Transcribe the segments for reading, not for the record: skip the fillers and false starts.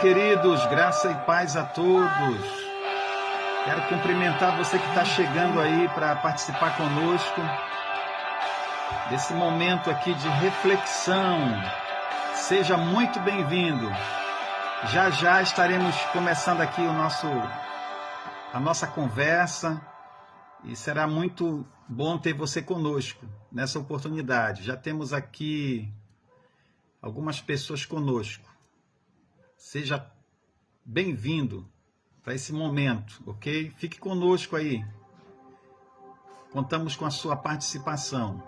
queridos, graça e paz a todos. Quero cumprimentar você que está chegando aí para participar conosco desse momento aqui de reflexão. Seja muito bem-vindo. Já já estaremos começando aqui a nossa conversa e será muito bom ter você conosco nessa oportunidade. Já temos aqui algumas pessoas conosco. Seja bem-vindo para esse momento, ok? Fique conosco aí. Contamos com a sua participação.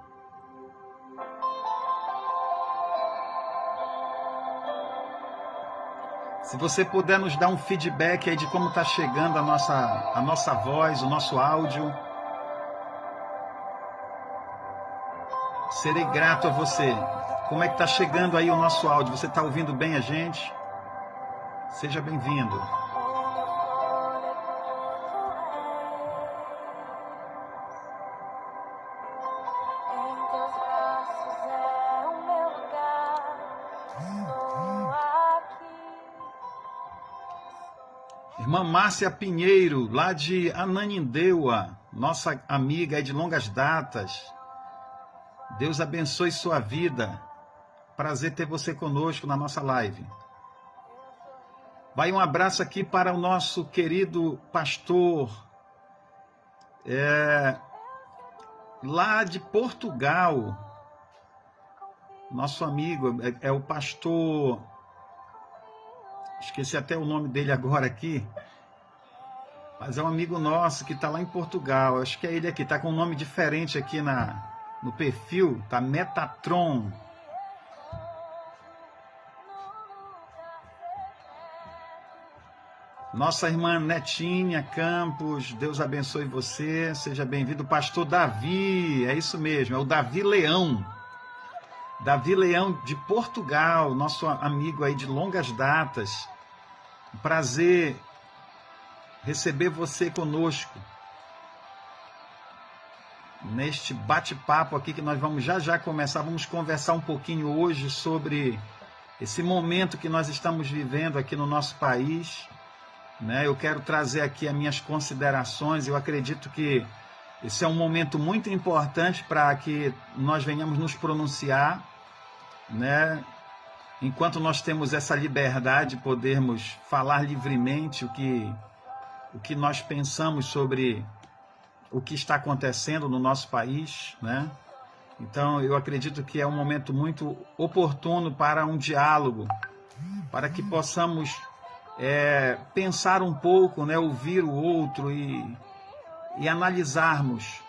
Se você puder nos dar um feedback aí de como está chegando a nossa voz, o nosso áudio, serei grato a você. Como é que está chegando aí o nosso áudio? Você está ouvindo bem a gente? Seja bem-vindo. Irmã Márcia Pinheiro, lá de Ananindeua, nossa amiga aí de longas datas. Deus abençoe sua vida. Prazer ter você conosco na nossa live. Vai um abraço aqui para o nosso querido pastor, lá de Portugal. Nosso amigo é o pastor, esqueci até o nome dele agora aqui, mas é um amigo nosso que está lá em Portugal. Acho que é ele aqui, está com um nome diferente aqui no perfil, está Metatron. Nossa irmã Netinha Campos, Deus abençoe você, seja bem-vindo. Pastor Davi, é isso mesmo, é o Davi Leão. Davi Leão de Portugal, nosso amigo aí de longas datas. Um prazer receber você conosco neste bate-papo aqui que nós vamos já começar. Vamos conversar um pouquinho hoje sobre esse momento que nós estamos vivendo aqui no nosso país. Eu quero trazer aqui as minhas considerações. Eu acredito que esse é um momento muito importante para que nós venhamos nos pronunciar, enquanto nós temos essa liberdade de podermos falar livremente o que nós pensamos sobre o que está acontecendo no nosso país, Então, eu acredito que é um momento muito oportuno para um diálogo, para que possamos pensar um pouco, ouvir o outro e analisarmos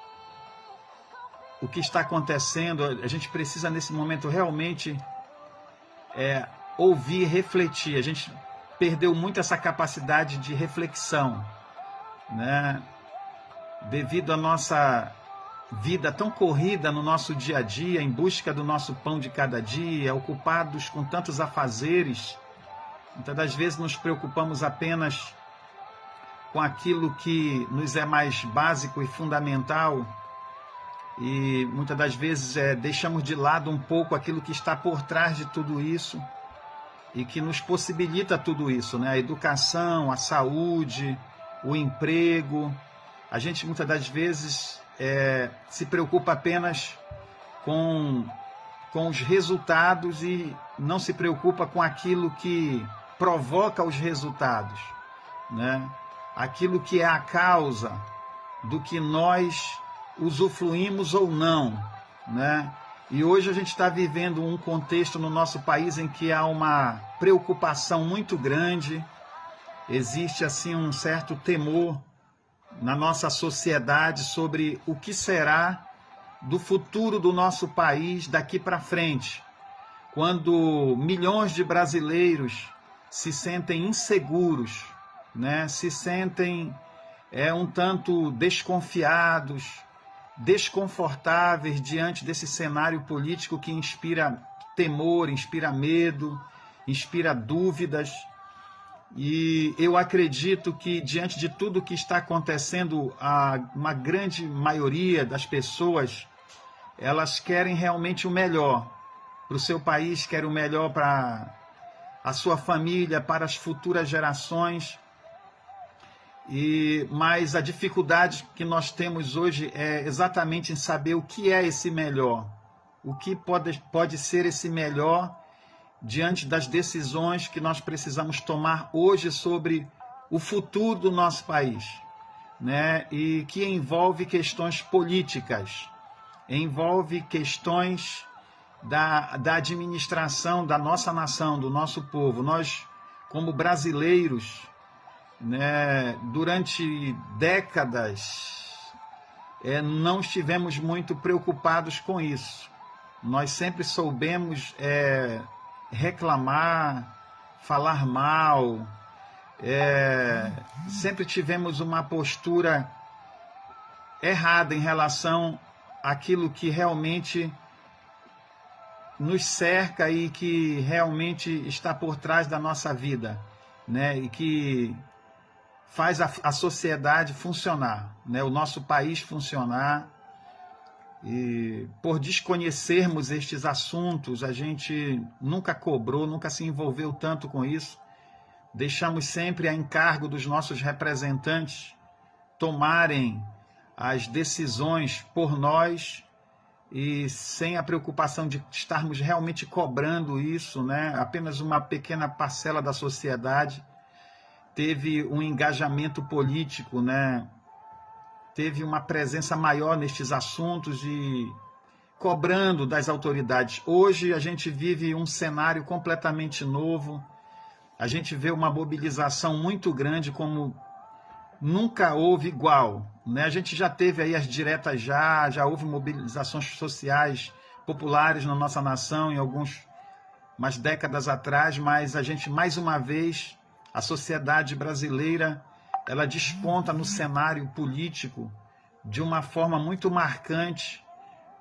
o que está acontecendo. A gente precisa nesse momento realmente ouvir, refletir. A gente perdeu muito essa capacidade de reflexão, devido à nossa vida tão corrida no nosso dia a dia, em busca do nosso pão de cada dia, ocupados com tantos afazeres. Muitas das vezes nos preocupamos apenas com aquilo que nos é mais básico e fundamental e muitas das vezes deixamos de lado um pouco aquilo que está por trás de tudo isso e que nos possibilita tudo isso, A educação, a saúde, o emprego. A gente muitas das vezes se preocupa apenas com os resultados e não se preocupa com aquilo que provoca os resultados, Aquilo que é a causa do que nós usufruímos ou não, E hoje a gente está vivendo um contexto no nosso país em que há uma preocupação muito grande, existe assim um certo temor na nossa sociedade sobre o que será do futuro do nosso país daqui para frente, quando milhões de brasileiros se sentem inseguros, se sentem um tanto desconfiados, desconfortáveis diante desse cenário político que inspira temor, inspira medo, inspira dúvidas. E eu acredito que diante de tudo que está acontecendo, uma grande maioria das pessoas, elas querem realmente o melhor para o seu país, querem o melhor para a sua família, para as futuras gerações. Mas a dificuldade que nós temos hoje é exatamente em saber o que é esse melhor, o que pode ser esse melhor diante das decisões que nós precisamos tomar hoje sobre o futuro do nosso país, né? E que envolve questões políticas, envolve questões da administração da nossa nação, do nosso povo. Nós, como brasileiros, né, durante décadas, não estivemos muito preocupados com isso. Nós sempre soubemos reclamar, falar mal, sempre tivemos uma postura errada em relação àquilo que realmente nos cerca e que realmente está por trás da nossa vida, né? E que faz a sociedade funcionar, né? O nosso país funcionar. E por desconhecermos estes assuntos, a gente nunca cobrou, nunca se envolveu tanto com isso. Deixamos sempre a encargo dos nossos representantes tomarem as decisões por nós e sem a preocupação de estarmos realmente cobrando isso, né? Apenas uma pequena parcela da sociedade teve um engajamento político, né? Teve uma presença maior nestes assuntos e cobrando das autoridades. Hoje a gente vive um cenário completamente novo, a gente vê uma mobilização muito grande como nunca houve igual, né? A gente já teve aí as diretas já houve mobilizações sociais populares na nossa nação em umas décadas atrás, mas a gente, mais uma vez, a sociedade brasileira, ela desponta no cenário político de uma forma muito marcante,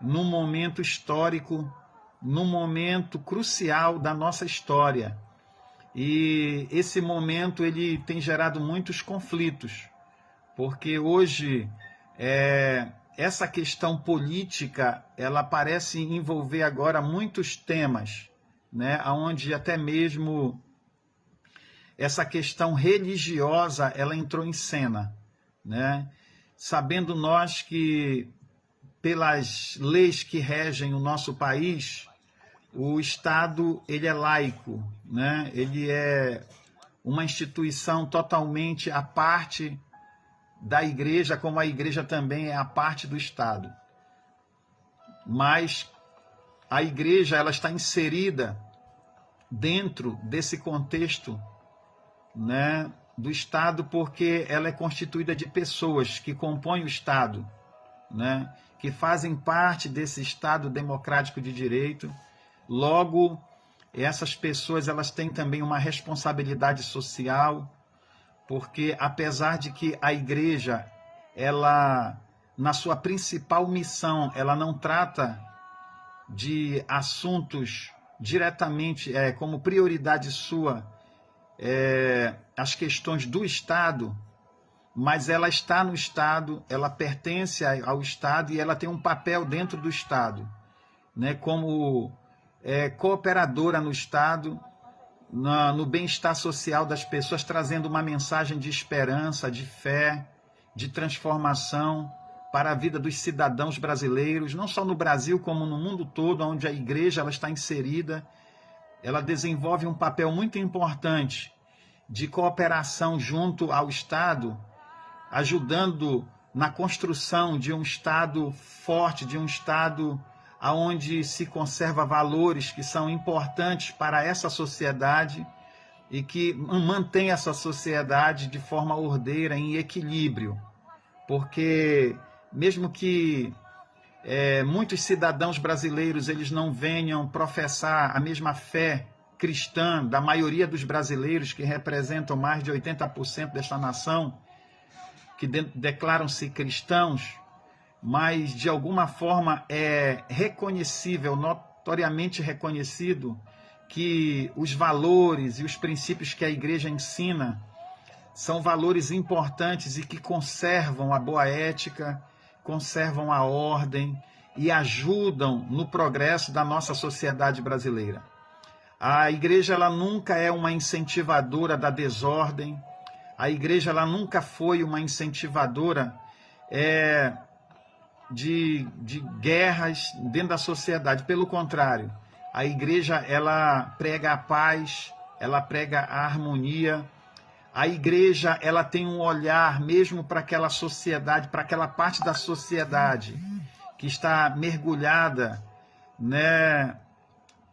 num momento histórico, num momento crucial da nossa história. E esse momento ele tem gerado muitos conflitos, porque hoje essa questão política ela parece envolver agora muitos temas, né? Onde até mesmo essa questão religiosa ela entrou em cena, né? Sabendo nós que pelas leis que regem o nosso país, o Estado ele é laico, né? Ele é uma instituição totalmente à parte da igreja, como a igreja também é à parte do Estado. Mas a igreja ela está inserida dentro desse contexto, né, do Estado, porque ela é constituída de pessoas que compõem o Estado, né, que fazem parte desse Estado democrático de direito. Logo, essas pessoas elas têm também uma responsabilidade social, porque apesar de que a igreja, ela, na sua principal missão, ela não trata de assuntos diretamente como prioridade sua, as questões do Estado, mas ela está no Estado, ela pertence ao Estado e ela tem um papel dentro do Estado, né, como cooperadora no Estado, no bem-estar social das pessoas, trazendo uma mensagem de esperança, de fé, de transformação para a vida dos cidadãos brasileiros, não só no Brasil, como no mundo todo, onde a igreja ela está inserida. Ela desenvolve um papel muito importante de cooperação junto ao Estado, ajudando na construção de um Estado forte, de um Estado onde se conserva valores que são importantes para essa sociedade e que mantém essa sociedade de forma ordeira, em equilíbrio. Porque mesmo que muitos cidadãos brasileiros eles não venham professar a mesma fé cristã da maioria dos brasileiros, que representam mais de 80% desta nação, que declaram-se cristãos, mas de alguma forma é reconhecível, notoriamente reconhecido, que os valores e os princípios que a igreja ensina são valores importantes e que conservam a boa ética, conservam a ordem e ajudam no progresso da nossa sociedade brasileira. A igreja ela nunca é uma incentivadora da desordem. A igreja ela nunca foi uma incentivadora de guerras dentro da sociedade. Pelo contrário, a igreja ela prega a paz, ela prega a harmonia. A igreja ela tem um olhar mesmo para aquela sociedade, para aquela parte da sociedade que está mergulhada, né,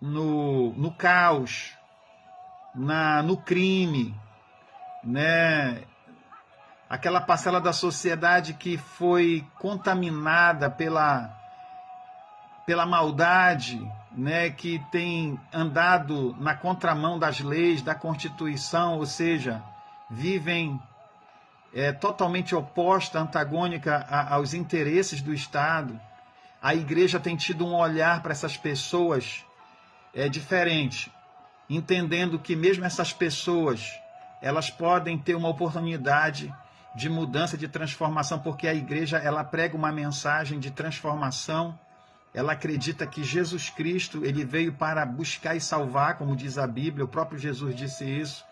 no caos, no crime, né? Aquela parcela da sociedade que foi contaminada pela maldade, né? Que tem andado na contramão das leis, da Constituição, ou seja, vivem totalmente oposta, antagônica aos interesses do Estado. A igreja tem tido um olhar para essas pessoas diferente, entendendo que mesmo essas pessoas, elas podem ter uma oportunidade de mudança, de transformação, porque a igreja ela prega uma mensagem de transformação. Ela acredita que Jesus Cristo ele veio para buscar e salvar, como diz a Bíblia, o próprio Jesus disse isso.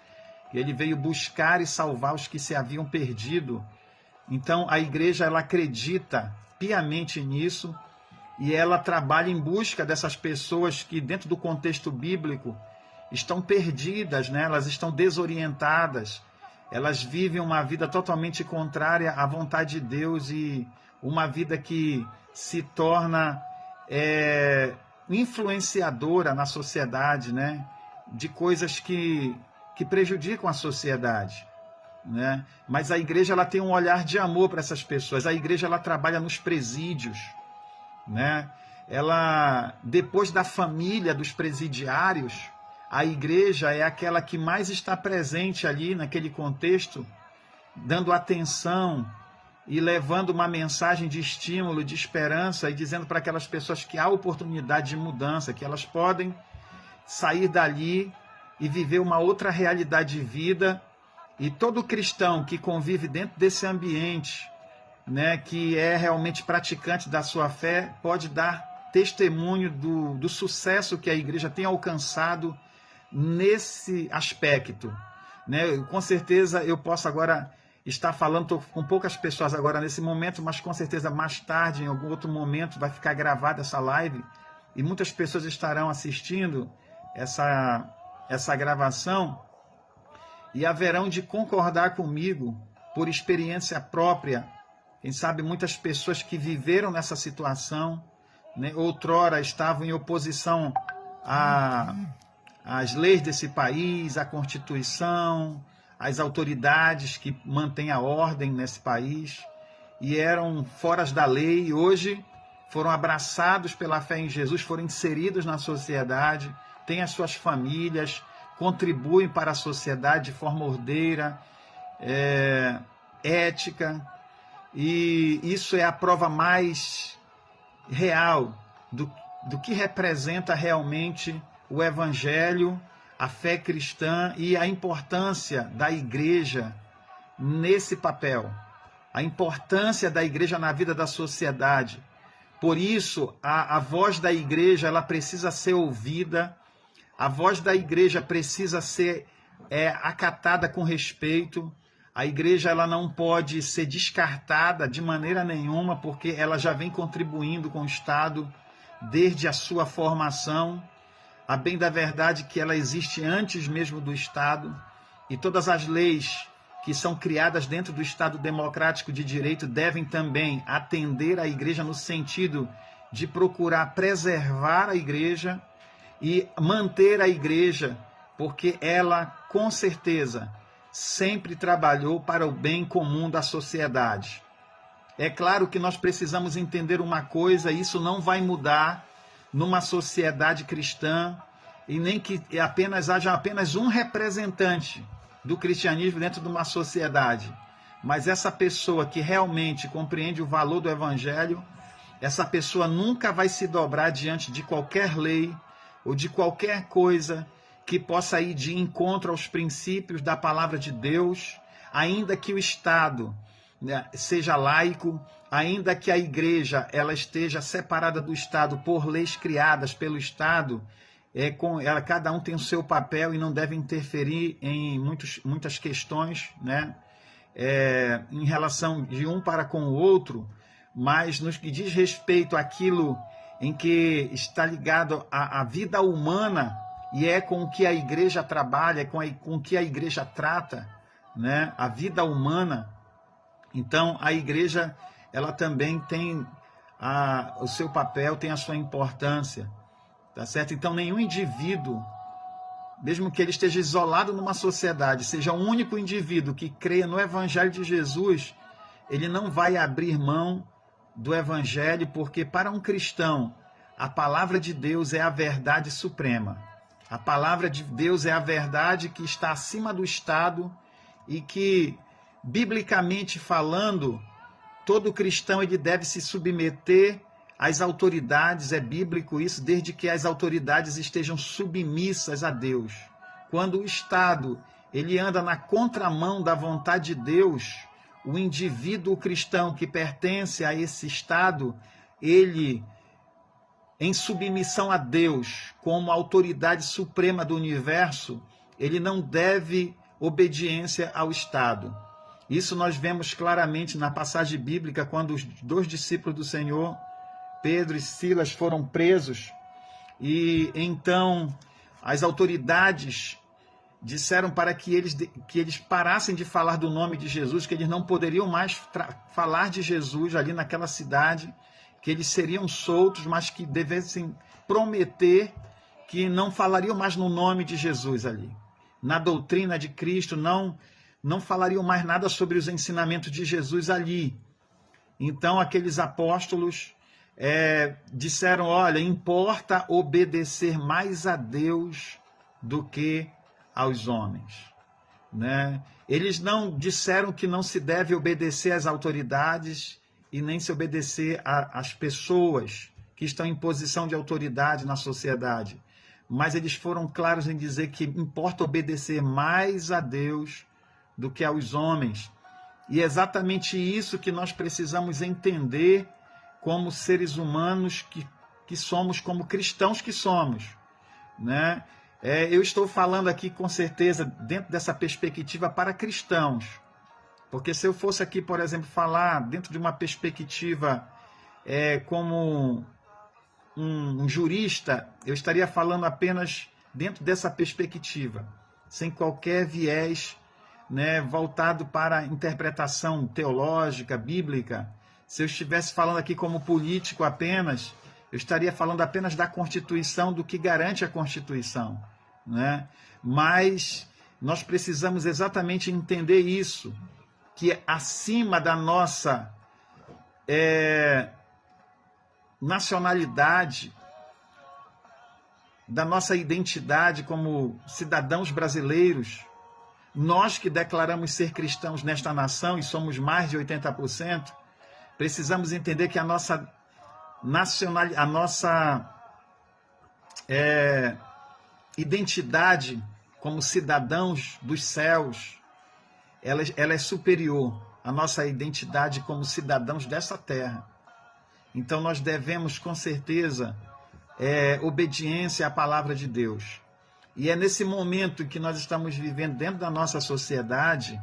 Ele veio buscar e salvar os que se haviam perdido. Então a igreja ela acredita piamente nisso e ela trabalha em busca dessas pessoas que dentro do contexto bíblico estão perdidas, né? Elas estão desorientadas, elas vivem uma vida totalmente contrária à vontade de Deus e uma vida que se torna influenciadora na sociedade, né? De coisas que prejudicam a sociedade, né? Mas a igreja ela tem um olhar de amor para essas pessoas. A igreja ela trabalha nos presídios, né? Ela, depois da família dos presidiários, a igreja é aquela que mais está presente ali naquele contexto, dando atenção e levando uma mensagem de estímulo, de esperança e dizendo para aquelas pessoas que há oportunidade de mudança, que elas podem sair dali e viver uma outra realidade de vida. E todo cristão que convive dentro desse ambiente, né, que é realmente praticante da sua fé, pode dar testemunho do sucesso que a igreja tem alcançado nesse aspecto, né? Com certeza eu posso agora estar falando, estou com poucas pessoas agora nesse momento, mas com certeza mais tarde, em algum outro momento, vai ficar gravada essa live e muitas pessoas estarão assistindo essa gravação e haverão de concordar comigo por experiência própria. Quem sabe muitas pessoas que viveram nessa situação, né, outrora estavam em oposição às leis desse país, à Constituição, às autoridades que mantêm a ordem nesse país, e eram foras da lei, e hoje foram abraçados pela fé em Jesus, foram inseridos na sociedade, têm as suas famílias, contribuem para a sociedade de forma ordeira, ética, e isso é a prova mais real do que representa realmente o Evangelho, a fé cristã e a importância da igreja nesse papel, a importância da igreja na vida da sociedade. Por isso, a voz da igreja ela precisa ser ouvida, a voz da igreja precisa ser acatada com respeito. A igreja ela não pode ser descartada de maneira nenhuma, porque ela já vem contribuindo com o Estado desde a sua formação. A bem da verdade que ela existe antes mesmo do Estado, e todas as leis que são criadas dentro do Estado democrático de direito devem também atender à igreja no sentido de procurar preservar a igreja e manter a igreja, porque ela, com certeza, sempre trabalhou para o bem comum da sociedade. É claro que nós precisamos entender uma coisa, isso não vai mudar numa sociedade cristã, e nem que haja apenas um representante do cristianismo dentro de uma sociedade. Mas essa pessoa que realmente compreende o valor do Evangelho, essa pessoa nunca vai se dobrar diante de qualquer lei ou de qualquer coisa que possa ir de encontro aos princípios da palavra de Deus, ainda que o Estado, né, seja laico, ainda que a igreja ela esteja separada do Estado por leis criadas pelo Estado, cada um tem o seu papel e não deve interferir em muitas questões, né? Em relação de um para com o outro, mas no que diz respeito àquilo em que está ligado à vida humana e é com o que a igreja trabalha, com o que a igreja trata, né? A vida humana. Então, a igreja, ela também tem o seu papel, tem a sua importância, tá certo? Então, nenhum indivíduo, mesmo que ele esteja isolado numa sociedade, seja o único indivíduo que creia no Evangelho de Jesus, ele não vai abrir mão do Evangelho, porque para um cristão, a palavra de Deus é a verdade suprema. A palavra de Deus é a verdade que está acima do Estado e que, biblicamente falando, todo cristão ele deve se submeter às autoridades, é bíblico isso, desde que as autoridades estejam submissas a Deus. Quando o Estado ele anda na contramão da vontade de Deus, o indivíduo cristão que pertence a esse Estado, ele, em submissão a Deus, como autoridade suprema do universo, ele não deve obediência ao Estado. Isso nós vemos claramente na passagem bíblica, quando os 2 discípulos do Senhor, Pedro e Silas, foram presos, e então as autoridades disseram para que eles parassem de falar do nome de Jesus, que eles não poderiam mais falar de Jesus ali naquela cidade, que eles seriam soltos, mas que devessem prometer que não falariam mais no nome de Jesus ali. Na doutrina de Cristo, não falariam mais nada sobre os ensinamentos de Jesus ali. Então, aqueles apóstolos disseram, olha, importa obedecer mais a Deus do que aos homens, né? Eles não disseram que não se deve obedecer às autoridades e nem se obedecer às pessoas que estão em posição de autoridade na sociedade, mas eles foram claros em dizer que importa obedecer mais a Deus do que aos homens. E é exatamente isso que nós precisamos entender como seres humanos que somos, como cristãos que somos, né? Eu estou falando aqui com certeza dentro dessa perspectiva para cristãos, porque se eu fosse aqui, por exemplo, falar dentro de uma perspectiva como um jurista, eu estaria falando apenas dentro dessa perspectiva, sem qualquer viés, né, voltado para a interpretação teológica, bíblica. Se eu estivesse falando aqui como político apenas, eu estaria falando apenas da Constituição, do que garante a Constituição, né? Mas nós precisamos exatamente entender isso, que acima da nossa nacionalidade, da nossa identidade como cidadãos brasileiros, nós que declaramos ser cristãos nesta nação, e somos mais de 80%, precisamos entender que a nossa identidade como cidadãos dos céus, ela é superior à nossa identidade como cidadãos dessa terra. Então nós devemos, com certeza, obediência à palavra de Deus. E é nesse momento que nós estamos vivendo dentro da nossa sociedade,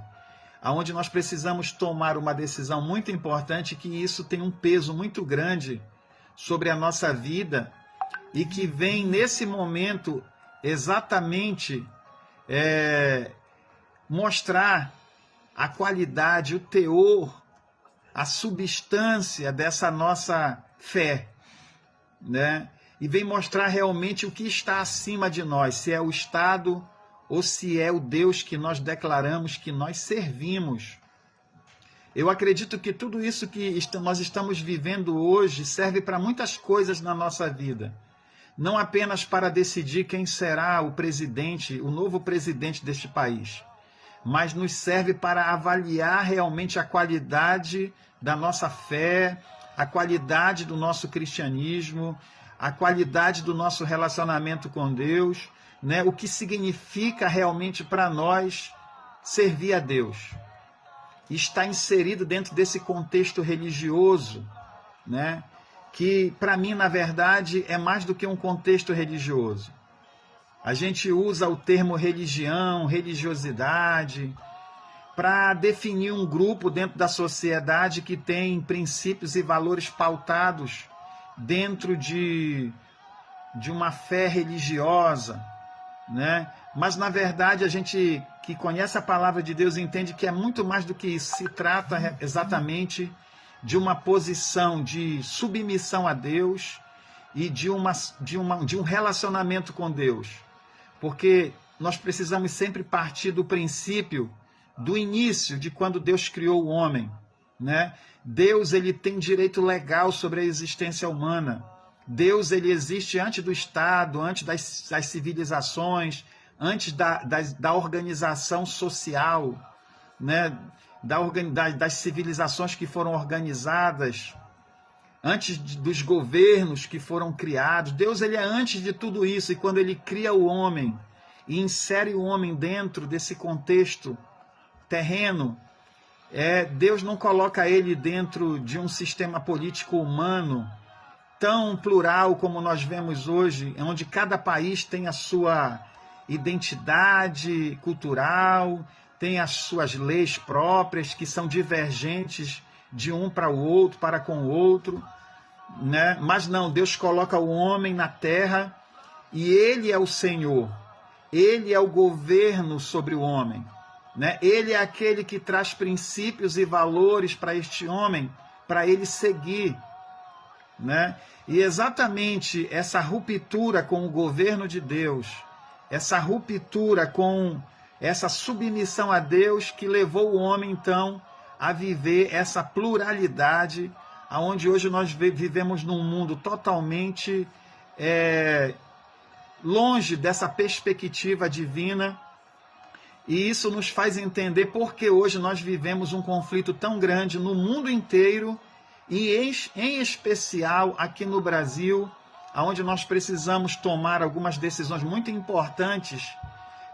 onde nós precisamos tomar uma decisão muito importante, que isso tem um peso muito grande sobre a nossa vida e que vem nesse momento exatamente mostrar a qualidade, o teor, a substância dessa nossa fé, né? E vem mostrar realmente o que está acima de nós, se é o Estado ou se é o Deus que nós declaramos que nós servimos. Eu acredito que tudo isso que nós estamos vivendo hoje serve para muitas coisas na nossa vida. Não apenas para decidir quem será o presidente, o novo presidente deste país, mas nos serve para avaliar realmente a qualidade da nossa fé, a qualidade do nosso cristianismo, a qualidade do nosso relacionamento com Deus, né? O que significa realmente para nós servir a Deus. Está inserido dentro desse contexto religioso, né? Que para mim, na verdade, é mais do que um contexto religioso. A gente usa o termo religião, religiosidade, para definir um grupo dentro da sociedade que tem princípios e valores pautados dentro de uma fé religiosa, né? Mas, na verdade, a gente que conhece a palavra de Deus entende que é muito mais do que isso. Se trata exatamente de uma posição de submissão a Deus e de um relacionamento com Deus. Porque nós precisamos sempre partir do princípio do início de quando Deus criou o homem, né? Deus, ele tem direito legal sobre a existência humana. Deus, ele existe antes do Estado, antes das civilizações, antes da organização social, né? Das civilizações que foram organizadas, antes dos governos que foram criados. Deus, ele é antes de tudo isso, e quando ele cria o homem e insere o homem dentro desse contexto terreno, Deus não coloca ele dentro de um sistema político humano tão plural como nós vemos hoje, onde cada país tem a sua identidade cultural, tem as suas leis próprias, que são divergentes de um para o outro, para com o outro, né? Mas não, Deus coloca o homem na terra e ele é o Senhor, ele é o governo sobre o homem, né? Ele é aquele que traz princípios e valores para este homem, para ele seguir, né? E exatamente essa ruptura com o governo de Deus, essa ruptura com essa submissão a Deus, que levou o homem então a viver essa pluralidade, aonde hoje nós vivemos num mundo totalmente longe dessa perspectiva divina. E isso nos faz entender porque hoje nós vivemos um conflito tão grande no mundo inteiro, e em especial aqui no Brasil, onde nós precisamos tomar algumas decisões muito importantes,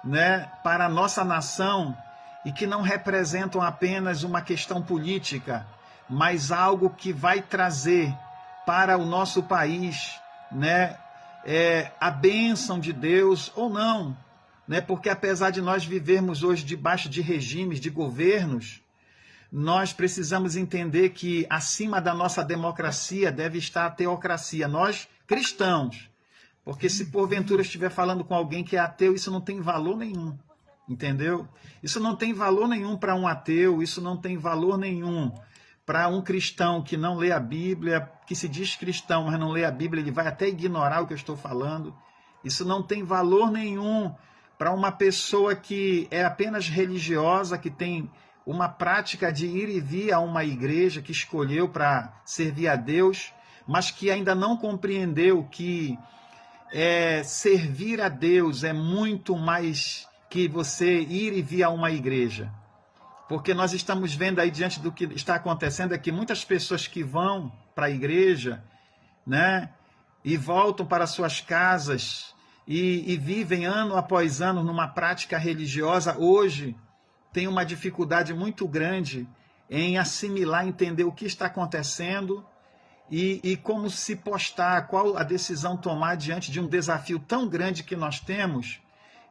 né, para a nossa nação, e que não representam apenas uma questão política, mas algo que vai trazer para o nosso país, né, a bênção de Deus ou não, né, porque apesar de nós vivermos hoje debaixo de regimes, de governos, nós precisamos entender que acima da nossa democracia deve estar a teocracia, nós cristãos, porque se porventura estiver falando com alguém que é ateu, isso não tem valor nenhum, entendeu? Isso não tem valor nenhum para um ateu, isso não tem valor nenhum para um cristão que não lê a Bíblia, que se diz cristão, mas não lê a Bíblia, ele vai até ignorar o que eu estou falando. Isso não tem valor nenhum para uma pessoa que é apenas religiosa, que tem uma prática de ir e vir a uma igreja, que escolheu para servir a Deus, mas que ainda não compreendeu que servir a Deus é muito mais que você ir e vir a uma igreja. Porque nós estamos vendo aí, diante do que está acontecendo, é que muitas pessoas que vão para a igreja, né, e voltam para suas casas e vivem ano após ano numa prática religiosa, hoje tem uma dificuldade muito grande em assimilar, entender o que está acontecendo e como se postar, qual a decisão tomar diante de um desafio tão grande que nós temos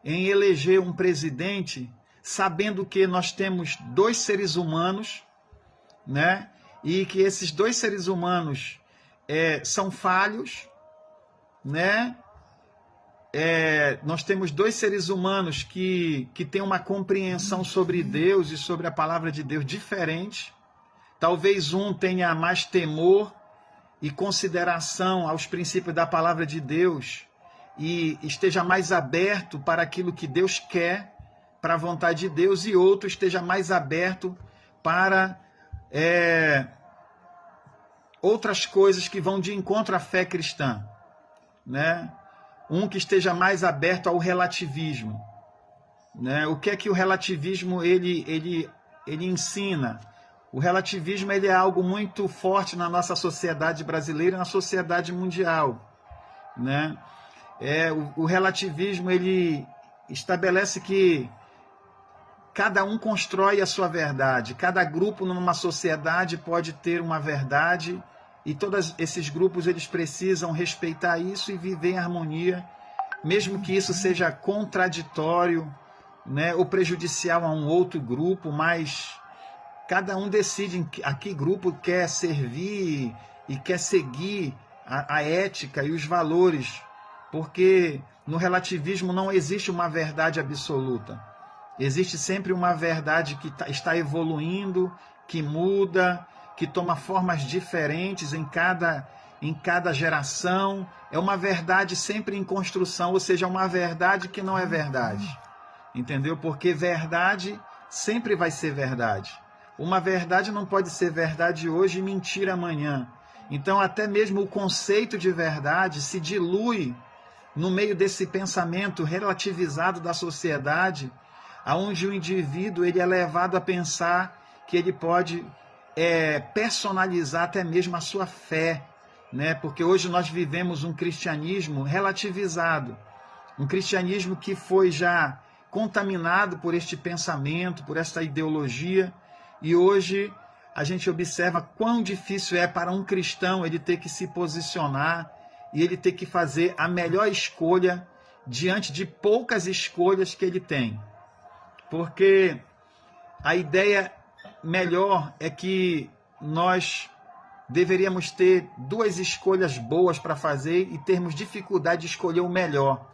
em eleger um presidente, sabendo que nós temos dois seres humanos, né? E que esses dois seres humanos são falhos, né? Nós temos dois seres humanos que têm uma compreensão sobre Deus e sobre a palavra de Deus diferente. Talvez um tenha mais temor e consideração aos princípios da palavra de Deus e esteja mais aberto para aquilo que Deus quer, para a vontade de Deus, e outro esteja mais aberto para outras coisas que vão de encontro à fé cristã, né? Um que esteja mais aberto ao relativismo, né? O que é que o relativismo ele ensina? O relativismo ele é algo muito forte na nossa sociedade brasileira e na sociedade mundial, né? O relativismo ele estabelece que cada um constrói a sua verdade, cada grupo numa sociedade pode ter uma verdade, e todos esses grupos eles precisam respeitar isso e viver em harmonia mesmo que isso seja contraditório, né, ou prejudicial a um outro grupo, mas cada um decide a que grupo quer servir e quer seguir a ética e os valores, porque no relativismo não existe uma verdade absoluta. Existe sempre uma verdade que está evoluindo, que muda, que toma formas diferentes em cada geração. É uma verdade sempre em construção, ou seja, uma verdade que não é verdade. Entendeu? Porque verdade sempre vai ser verdade. Uma verdade não pode ser verdade hoje e mentira amanhã. Então, até mesmo o conceito de verdade se dilui no meio desse pensamento relativizado da sociedade, onde o indivíduo ele é levado a pensar que ele pode personalizar até mesmo a sua fé, né? Porque hoje nós vivemos um cristianismo relativizado, um cristianismo que foi já contaminado por este pensamento, por esta ideologia, e hoje a gente observa quão difícil é para um cristão ele ter que se posicionar e ele ter que fazer a melhor escolha diante de poucas escolhas que ele tem. Porque a ideia melhor é que nós deveríamos ter duas escolhas boas para fazer e termos dificuldade de escolher o melhor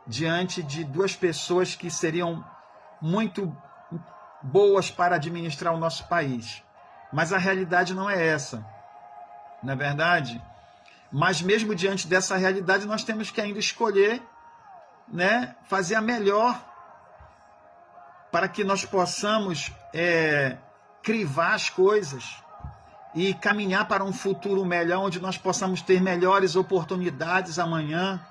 diante de duas pessoas que seriam muito boas para administrar o nosso país. Mas a realidade não é essa, não é verdade? Mas mesmo diante dessa realidade, nós temos que ainda escolher, né, fazer a melhor para que nós possamos crivar as coisas e caminhar para um futuro melhor, onde nós possamos ter melhores oportunidades amanhã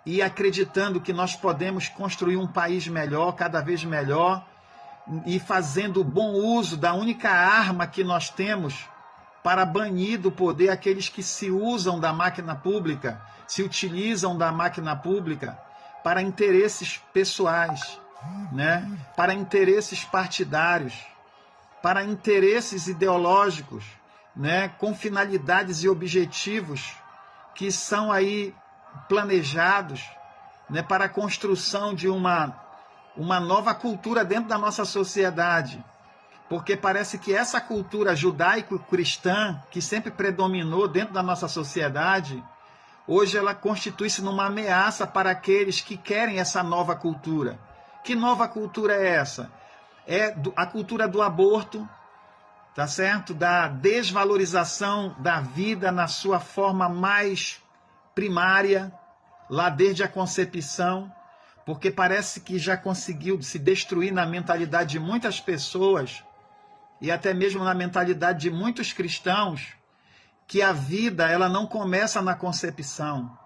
e acreditando que nós podemos construir um país melhor, cada vez melhor, e fazendo bom uso da única arma que nós temos para banir do poder aqueles que se usam da máquina pública, se utilizam da máquina pública para interesses pessoais, né? Para interesses partidários, para interesses ideológicos, né? Com finalidades e objetivos que são aí planejados, né? Para a construção de uma nova cultura dentro da nossa sociedade. Porque parece que essa cultura judaico-cristã, que sempre predominou dentro da nossa sociedade, hoje ela constitui-se numa ameaça para aqueles que querem essa nova cultura. Que nova cultura é essa? É a cultura do aborto, tá certo? Da desvalorização da vida na sua forma mais primária, lá desde a concepção, porque parece que já conseguiu se destruir na mentalidade de muitas pessoas e até mesmo na mentalidade de muitos cristãos, que a vida ela não começa na concepção,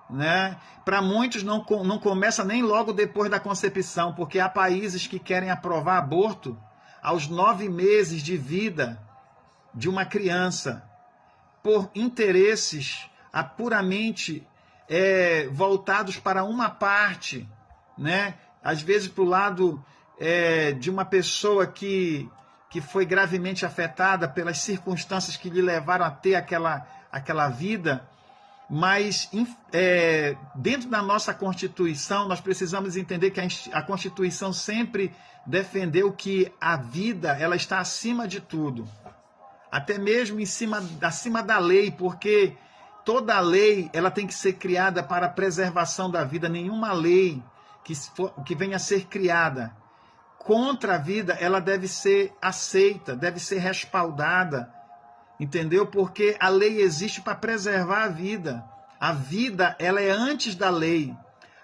né? Para muitos não começa nem logo depois da concepção, porque há países que querem aprovar aborto aos 9 meses de vida de uma criança, por interesses puramente voltados para uma parte, né? Às vezes para o lado de uma pessoa que foi gravemente afetada pelas circunstâncias que lhe levaram a ter aquela vida, mas dentro da nossa Constituição, nós precisamos entender que a Constituição sempre defendeu que a vida ela está acima de tudo, até mesmo acima da lei, porque toda lei ela tem que ser criada para a preservação da vida. Nenhuma lei que venha a ser criada contra a vida, ela deve ser aceita, deve ser respaldada, entendeu? Porque a lei existe para preservar a vida. A vida, ela é antes da lei.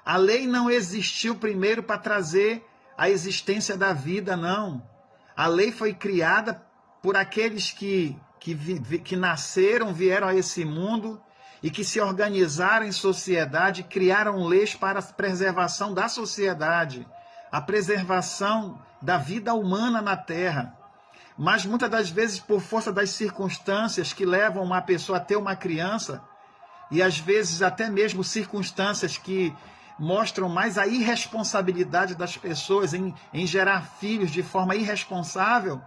A lei não existiu primeiro para trazer a existência da vida, não. A lei foi criada por aqueles que nasceram, vieram a esse mundo e que se organizaram em sociedade, criaram leis para a preservação da sociedade, a preservação da vida humana na Terra. Mas muitas das vezes, por força das circunstâncias que levam uma pessoa a ter uma criança, e às vezes até mesmo circunstâncias que mostram mais a irresponsabilidade das pessoas em gerar filhos de forma irresponsável,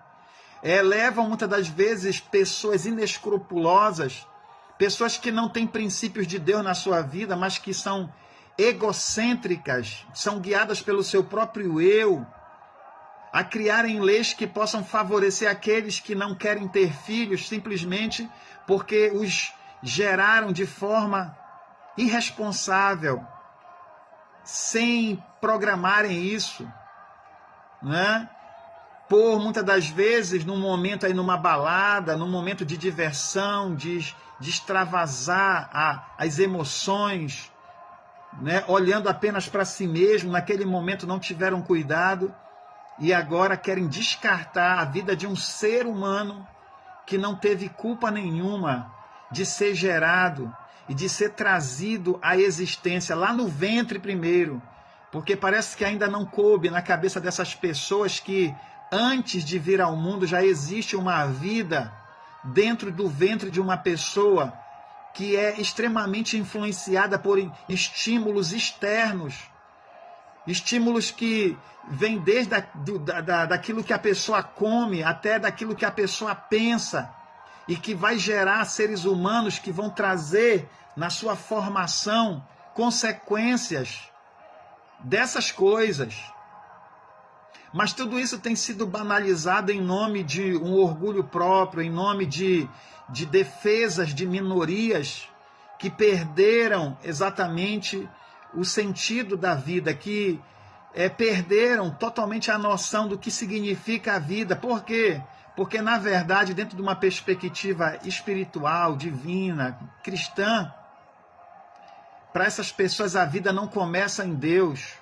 levam muitas das vezes pessoas inescrupulosas, pessoas que não têm princípios de Deus na sua vida, mas que são egocêntricas, são guiadas pelo seu próprio eu, a criarem leis que possam favorecer aqueles que não querem ter filhos simplesmente porque os geraram de forma irresponsável, sem programarem isso, né? Por muitas das vezes, num momento aí numa balada, num momento de diversão, de extravasar as emoções, né? Olhando apenas para si mesmo, naquele momento não tiveram cuidado e agora querem descartar a vida de um ser humano que não teve culpa nenhuma de ser gerado e de ser trazido à existência lá no ventre primeiro, porque parece que ainda não coube na cabeça dessas pessoas que antes de vir ao mundo já existe uma vida dentro do ventre de uma pessoa que é extremamente influenciada por estímulos externos, estímulos que vêm desde daquilo que a pessoa come até daquilo que a pessoa pensa e que vai gerar seres humanos que vão trazer na sua formação consequências dessas coisas. Mas tudo isso tem sido banalizado em nome de um orgulho próprio, em nome de defesas de minorias que perderam exatamente o sentido da vida, que perderam totalmente a noção do que significa a vida. Por quê? Porque, na verdade, dentro de uma perspectiva espiritual, divina, cristã, para essas pessoas a vida não começa em Deus.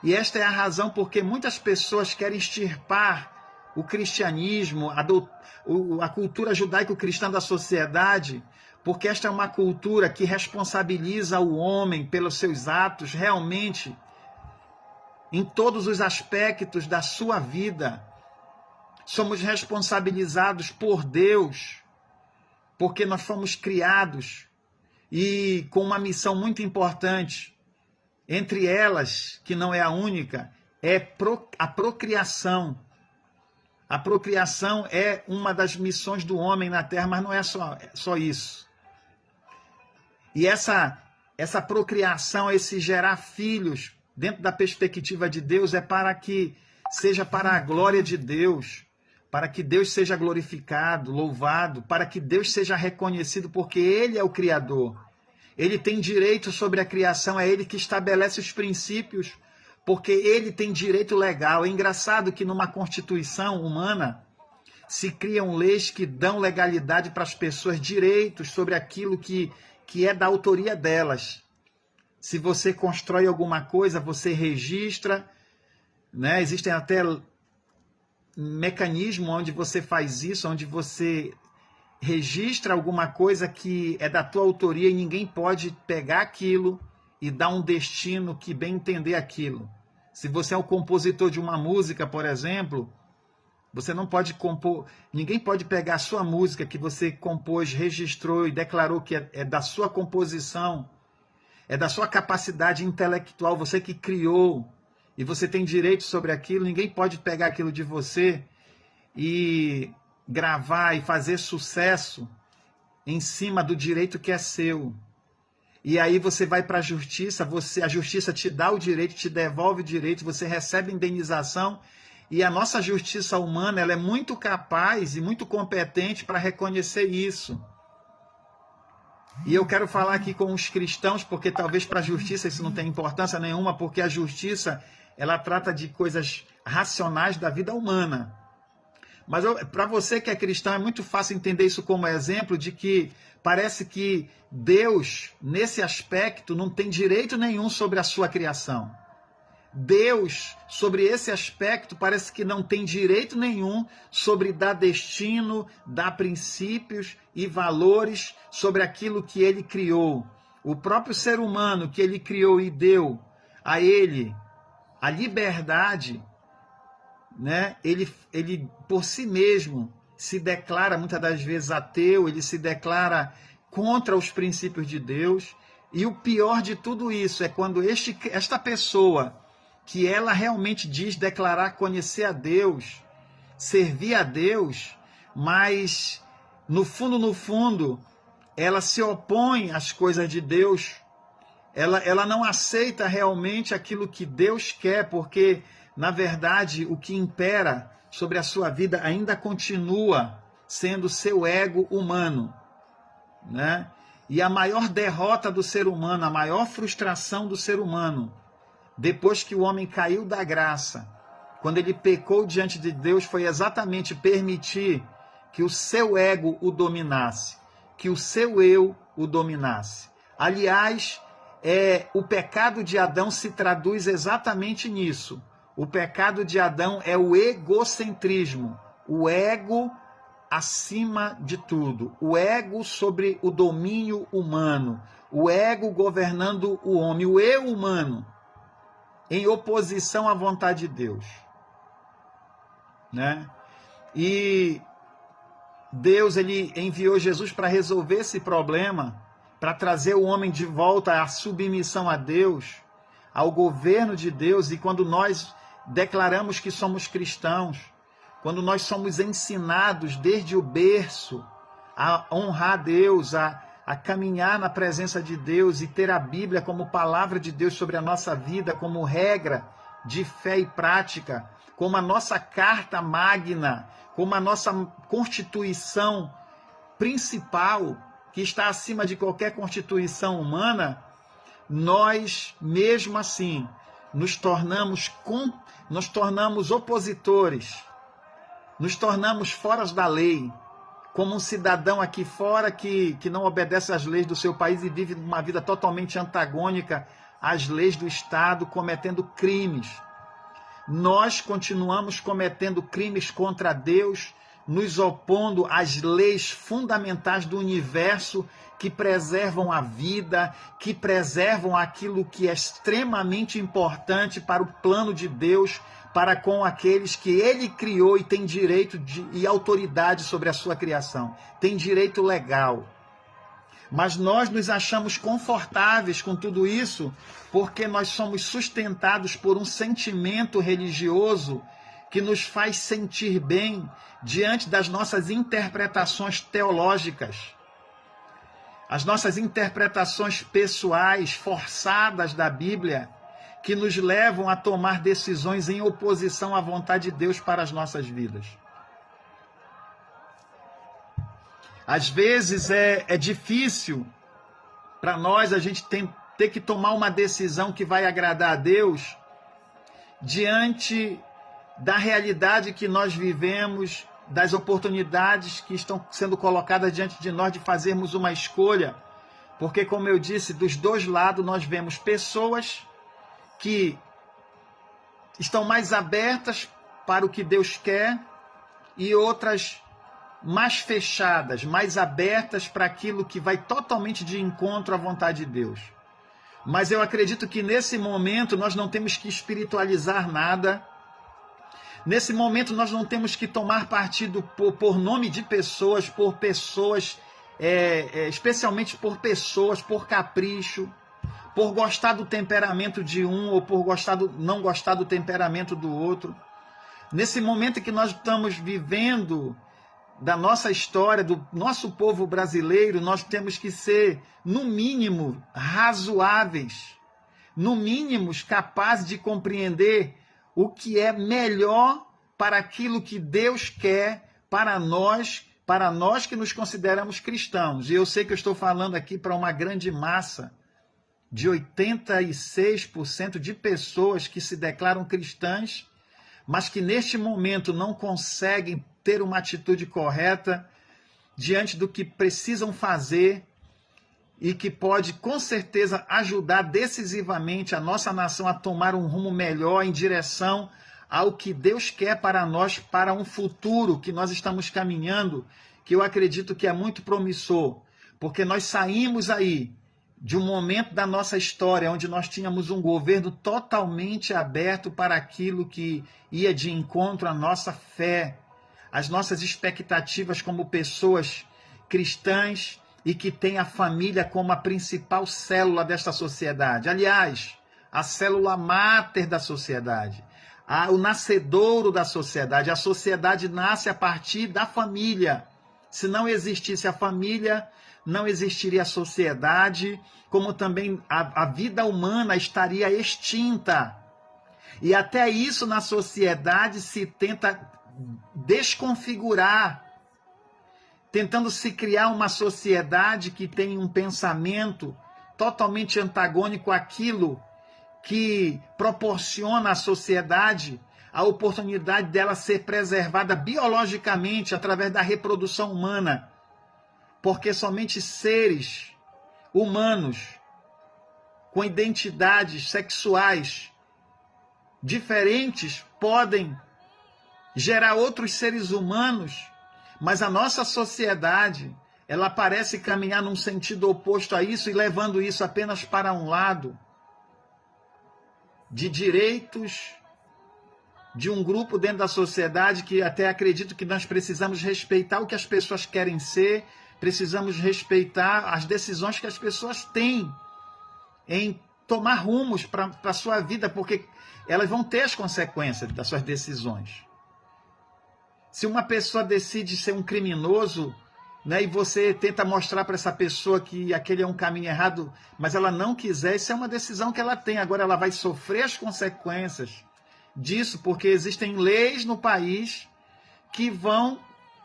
E esta é a razão porque muitas pessoas querem extirpar o cristianismo, a cultura judaico-cristã da sociedade, porque esta é uma cultura que responsabiliza o homem pelos seus atos realmente em todos os aspectos da sua vida. Somos responsabilizados por Deus, porque nós fomos criados e com uma missão muito importante. Entre elas, que não é a única, é a procriação. A procriação é uma das missões do homem na Terra, mas não é só isso. E essa procriação, esse gerar filhos, dentro da perspectiva de Deus, é para que seja para a glória de Deus, para que Deus seja glorificado, louvado, para que Deus seja reconhecido, porque Ele é o Criador. Ele tem direito sobre a criação, é Ele que estabelece os princípios, porque Ele tem direito legal. É engraçado que numa constituição humana se criam leis que dão legalidade para as pessoas, direitos sobre aquilo que é da autoria delas. Se você constrói alguma coisa, você registra, né? Existem até mecanismos onde você faz isso, onde você registra alguma coisa que é da tua autoria e ninguém pode pegar aquilo e dar um destino que bem entender aquilo. Se você é o compositor de uma música, por exemplo, você não pode compor, ninguém pode pegar a sua música que você compôs, registrou e declarou que é da sua composição, é da sua capacidade intelectual, você que criou, e você tem direito sobre aquilo, ninguém pode pegar aquilo de você e gravar e fazer sucesso em cima do direito que é seu. E aí você vai para a justiça, a justiça te dá o direito, te devolve o direito, você recebe indenização, e a nossa justiça humana ela é muito capaz e muito competente para reconhecer isso. E eu quero falar aqui com os cristãos, porque talvez para a justiça isso não tenha importância nenhuma, porque a justiça ela trata de coisas racionais da vida humana. Mas para você que é cristão, é muito fácil entender isso como exemplo de que parece que Deus, nesse aspecto, não tem direito nenhum sobre a sua criação. Deus, sobre esse aspecto, parece que não tem direito nenhum sobre dar destino, dar princípios e valores sobre aquilo que ele criou. O próprio ser humano que ele criou e deu a ele a liberdade, né? Ele por si mesmo se declara muitas das vezes ateu, ele se declara contra os princípios de Deus, e o pior de tudo isso é quando esta pessoa, que ela realmente diz declarar conhecer a Deus, servir a Deus, mas no fundo, ela se opõe às coisas de Deus ela não aceita realmente aquilo que Deus quer, porque, na verdade, o que impera sobre a sua vida ainda continua sendo seu ego humano, né? E a maior derrota do ser humano, a maior frustração do ser humano, depois que o homem caiu da graça, quando ele pecou diante de Deus, foi exatamente permitir que o seu ego o dominasse, que o seu eu o dominasse. Aliás, o pecado de Adão se traduz exatamente nisso. O pecado de Adão é o egocentrismo, o ego acima de tudo, o ego sobre o domínio humano, o ego governando o homem, o eu humano, em oposição à vontade de Deus, né? E Deus, ele enviou Jesus para resolver esse problema, para trazer o homem de volta à submissão a Deus, ao governo de Deus. E quando nós declaramos que somos cristãos, quando nós somos ensinados desde o berço a honrar a Deus, a caminhar na presença de Deus e ter a Bíblia como palavra de Deus sobre a nossa vida, como regra de fé e prática, como a nossa carta magna, como a nossa constituição principal, que está acima de qualquer constituição humana, nós, mesmo assim, nos tornamos opositores, nos tornamos fora da lei, como um cidadão aqui fora que não obedece às leis do seu país e vive uma vida totalmente antagônica às leis do Estado, cometendo crimes. Nós continuamos cometendo crimes contra Deus, nos opondo às leis fundamentais do universo que preservam a vida, que preservam aquilo que é extremamente importante para o plano de Deus, para com aqueles que Ele criou e tem direito e autoridade sobre a sua criação. Tem direito legal. Mas nós nos achamos confortáveis com tudo isso porque nós somos sustentados por um sentimento religioso que nos faz sentir bem diante das nossas interpretações teológicas, as nossas interpretações pessoais forçadas da Bíblia, que nos levam a tomar decisões em oposição à vontade de Deus para as nossas vidas. Às vezes é difícil para nós a gente ter que tomar uma decisão que vai agradar a Deus diante da realidade que nós vivemos, das oportunidades que estão sendo colocadas diante de nós de fazermos uma escolha. Porque, como eu disse, dos dois lados nós vemos pessoas que estão mais abertas para o que Deus quer e outras mais fechadas, mais abertas para aquilo que vai totalmente de encontro à vontade de Deus. Mas eu acredito que nesse momento nós não temos que espiritualizar nada. Nesse momento nós não temos que tomar partido por nome de pessoas, por pessoas, especialmente por pessoas, por capricho, por gostar do temperamento de um ou por não gostar do temperamento do outro. Nesse momento em que nós estamos vivendo da nossa história, do nosso povo brasileiro, nós temos que ser, no mínimo, razoáveis, no mínimo, capazes de compreender o que é melhor para aquilo que Deus quer para nós que nos consideramos cristãos. E eu sei que eu estou falando aqui para uma grande massa de 86% de pessoas que se declaram cristãs, mas que neste momento não conseguem ter uma atitude correta diante do que precisam fazer e que pode, com certeza, ajudar decisivamente a nossa nação a tomar um rumo melhor em direção ao que Deus quer para nós, para um futuro que nós estamos caminhando, que eu acredito que é muito promissor, porque nós saímos aí de um momento da nossa história onde nós tínhamos um governo totalmente aberto para aquilo que ia de encontro à nossa fé, às nossas expectativas como pessoas cristãs e que têm a família como a principal célula desta sociedade. Aliás, a célula máter da sociedade, o nascedouro da sociedade. A sociedade nasce a partir da família. Se não existisse a família, não existiria a sociedade, como também a vida humana estaria extinta. E até isso na sociedade se tenta desconfigurar, tentando se criar uma sociedade que tem um pensamento totalmente antagônico àquilo que proporciona à sociedade a oportunidade dela ser preservada biologicamente através da reprodução humana. Porque somente seres humanos com identidades sexuais diferentes podem gerar outros seres humanos, mas a nossa sociedade, ela parece caminhar num sentido oposto a isso e levando isso apenas para um lado de direitos de um grupo dentro da sociedade que até acredito que nós precisamos respeitar o que as pessoas querem ser, precisamos respeitar as decisões que as pessoas têm em tomar rumos para a sua vida, porque elas vão ter as consequências das suas decisões. Se uma pessoa decide ser um criminoso, né, e você tenta mostrar para essa pessoa que aquele é um caminho errado, mas ela não quiser, isso é uma decisão que ela tem. Agora ela vai sofrer as consequências disso, porque existem leis no país que vão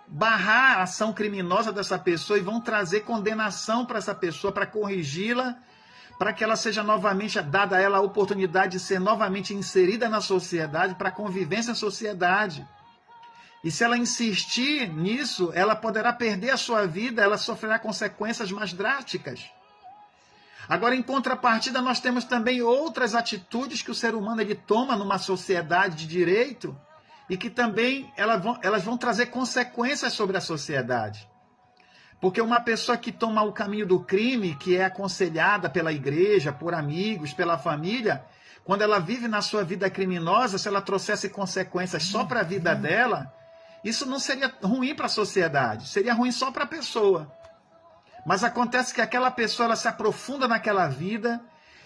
barrar a ação criminosa dessa pessoa e vão trazer condenação para essa pessoa, para corrigi-la, para que ela seja novamente dada a ela a oportunidade de ser novamente inserida na sociedade, para a convivência em sociedade. E se ela insistir nisso, ela poderá perder a sua vida, ela sofrerá consequências mais drásticas. Agora, em contrapartida, nós temos também outras atitudes que o ser humano ele toma numa sociedade de direito e que também elas vão trazer consequências sobre a sociedade. Porque uma pessoa que toma o caminho do crime, que é aconselhada pela igreja, por amigos, pela família, quando ela vive na sua vida criminosa, se ela trouxesse consequências só para a vida dela, isso não seria ruim para a sociedade, seria ruim só para a pessoa. Mas acontece que aquela pessoa ela se aprofunda naquela vida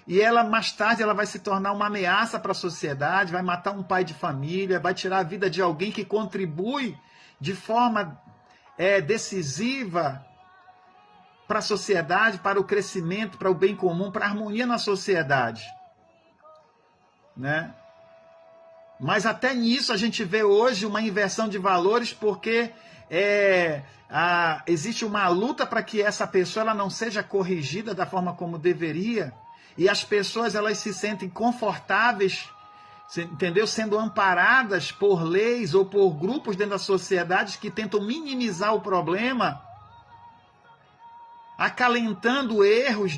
e ela mais tarde ela vai se tornar uma ameaça para a sociedade, vai matar um pai de família, vai tirar a vida de alguém que contribui de forma decisiva para a sociedade, para o crescimento, para o bem comum, para a harmonia na sociedade. Né? Mas até nisso a gente vê hoje uma inversão de valores, porque existe uma luta para que essa pessoa ela não seja corrigida da forma como deveria, e as pessoas elas se sentem confortáveis, entendeu? Sendo amparadas por leis ou por grupos dentro da sociedade que tentam minimizar o problema, acalentando erros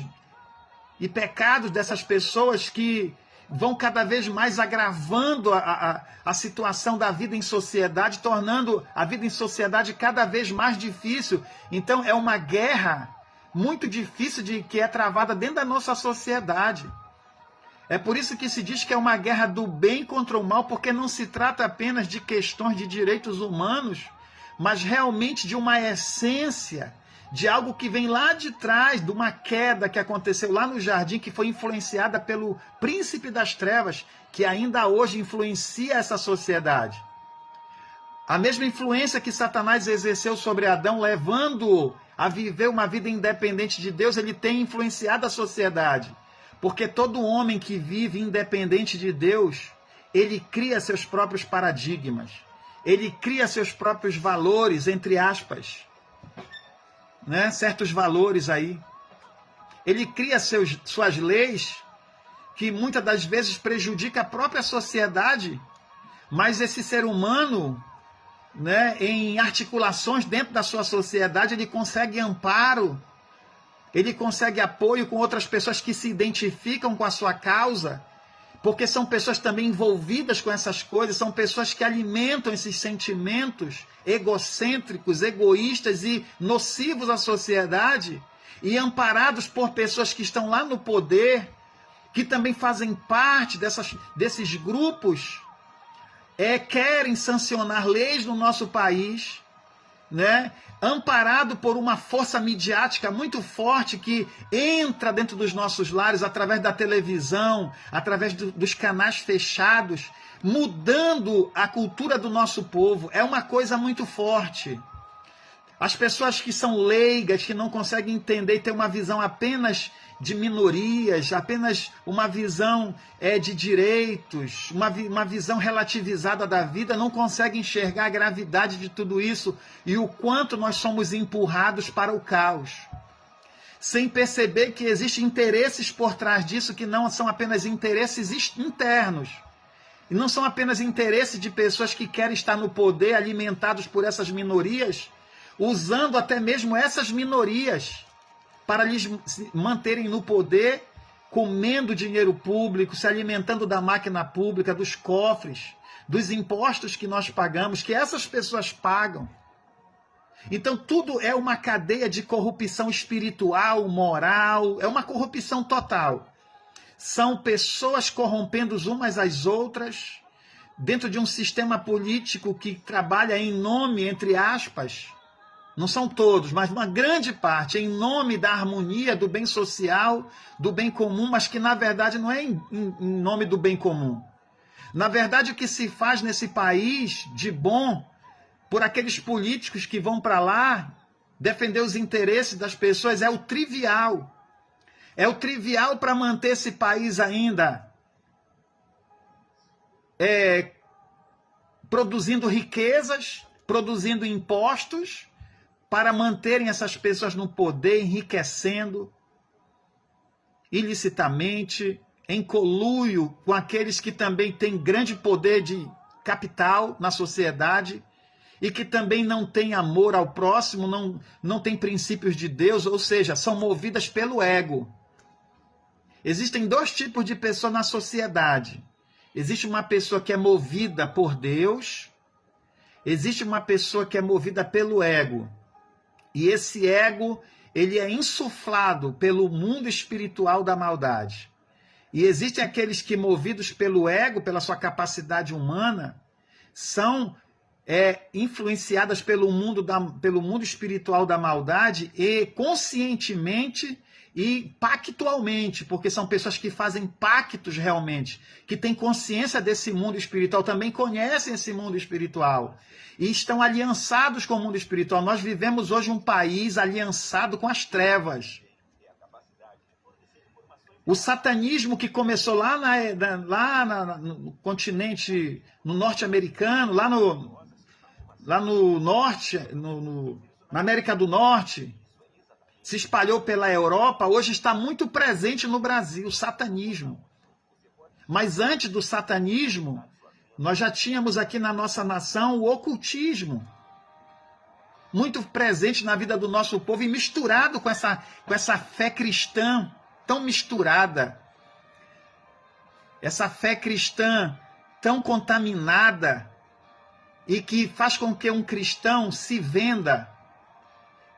e pecados dessas pessoas que vão cada vez mais agravando a situação da vida em sociedade, tornando a vida em sociedade cada vez mais difícil. Então é uma guerra muito difícil que é travada dentro da nossa sociedade. É por isso que se diz que é uma guerra do bem contra o mal, porque não se trata apenas de questões de direitos humanos, mas realmente de uma essência, de algo que vem lá de trás, de uma queda que aconteceu lá no jardim, que foi influenciada pelo príncipe das trevas, que ainda hoje influencia essa sociedade. A mesma influência que Satanás exerceu sobre Adão, levando-o a viver uma vida independente de Deus, ele tem influenciado a sociedade. Porque todo homem que vive independente de Deus, ele cria seus próprios paradigmas. Ele cria seus próprios valores, entre aspas. Né? Certos valores aí. Ele cria suas leis que muitas das vezes prejudica a própria sociedade, mas esse ser humano, né, em articulações dentro da sua sociedade, ele consegue amparo, ele consegue apoio com outras pessoas que se identificam com a sua causa, porque são pessoas também envolvidas com essas coisas, são pessoas que alimentam esses sentimentos egocêntricos, egoístas e nocivos à sociedade, e amparados por pessoas que estão lá no poder, que também fazem parte desses grupos, querem sancionar leis no nosso país, né? Amparado por uma força midiática muito forte que entra dentro dos nossos lares através da televisão, através dos canais fechados, mudando a cultura do nosso povo. É uma coisa muito forte. As pessoas que são leigas, que não conseguem entender e ter uma visão apenas de minorias, apenas uma visão de direitos, uma visão relativizada da vida, não conseguem enxergar a gravidade de tudo isso e o quanto nós somos empurrados para o caos. Sem perceber que existem interesses por trás disso que não são apenas interesses internos. E não são apenas interesses de pessoas que querem estar no poder, alimentados por essas minorias, usando até mesmo essas minorias para lhes manterem no poder, comendo dinheiro público, se alimentando da máquina pública, dos cofres, dos impostos que nós pagamos, que essas pessoas pagam. Então tudo é uma cadeia de corrupção espiritual, moral, é uma corrupção total. São pessoas corrompendo umas às outras, dentro de um sistema político que trabalha em nome, entre aspas, não são todos, mas uma grande parte, em nome da harmonia, do bem social, do bem comum, mas que na verdade não é em nome do bem comum. Na verdade, o que se faz nesse país de bom, por aqueles políticos que vão para lá defender os interesses das pessoas, é o trivial. É o trivial para manter esse país ainda produzindo riquezas, produzindo impostos, para manterem essas pessoas no poder, enriquecendo ilicitamente, em conluio com aqueles que também têm grande poder de capital na sociedade e que também não têm amor ao próximo, não têm princípios de Deus, ou seja, são movidas pelo ego. Existem dois tipos de pessoas na sociedade. Existe uma pessoa que é movida por Deus, existe uma pessoa que é movida pelo ego. E esse ego, ele é insuflado pelo mundo espiritual da maldade. E existem aqueles que, movidos pelo ego, pela sua capacidade humana, são influenciadas pelo mundo espiritual da maldade e conscientemente e pactualmente, porque são pessoas que fazem pactos realmente, que têm consciência desse mundo espiritual, também conhecem esse mundo espiritual e estão aliançados com o mundo espiritual. Nós vivemos hoje um país aliançado com as trevas. O satanismo que começou lá no continente, no norte-americano, lá no norte, na América do Norte, se espalhou pela Europa, hoje está muito presente no Brasil, o satanismo. Mas antes do satanismo, nós já tínhamos aqui na nossa nação o ocultismo, muito presente na vida do nosso povo e misturado com essa fé cristã tão misturada, essa fé cristã tão contaminada e que faz com que um cristão se venda,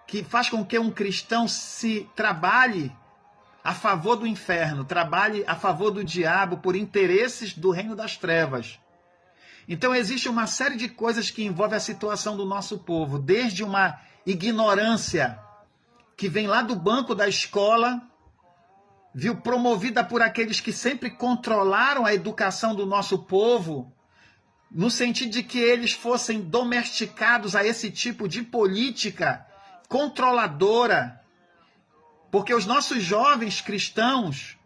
que faz com que um cristão se trabalhe a favor do inferno, trabalhe a favor do diabo por interesses do reino das trevas. Então existe uma série de coisas que envolvem a situação do nosso povo, desde uma ignorância que vem lá do banco da escola, viu, promovida por aqueles que sempre controlaram a educação do nosso povo, no sentido de que eles fossem domesticados a esse tipo de política controladora, porque os nossos jovens cristãos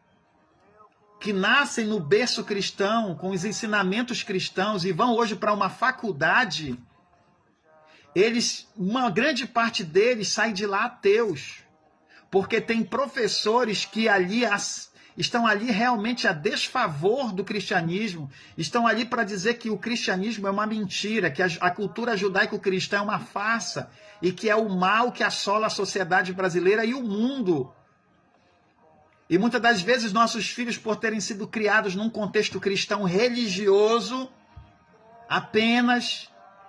que nascem no berço cristão, com os ensinamentos cristãos e vão hoje para uma faculdade, uma grande parte deles sai de lá ateus, porque tem professores que estão ali realmente a desfavor do cristianismo, estão ali para dizer que o cristianismo é uma mentira, que a cultura judaico-cristã é uma farsa e que é o mal que assola a sociedade brasileira e o mundo. E muitas das vezes nossos filhos, por terem sido criados num contexto cristão religioso,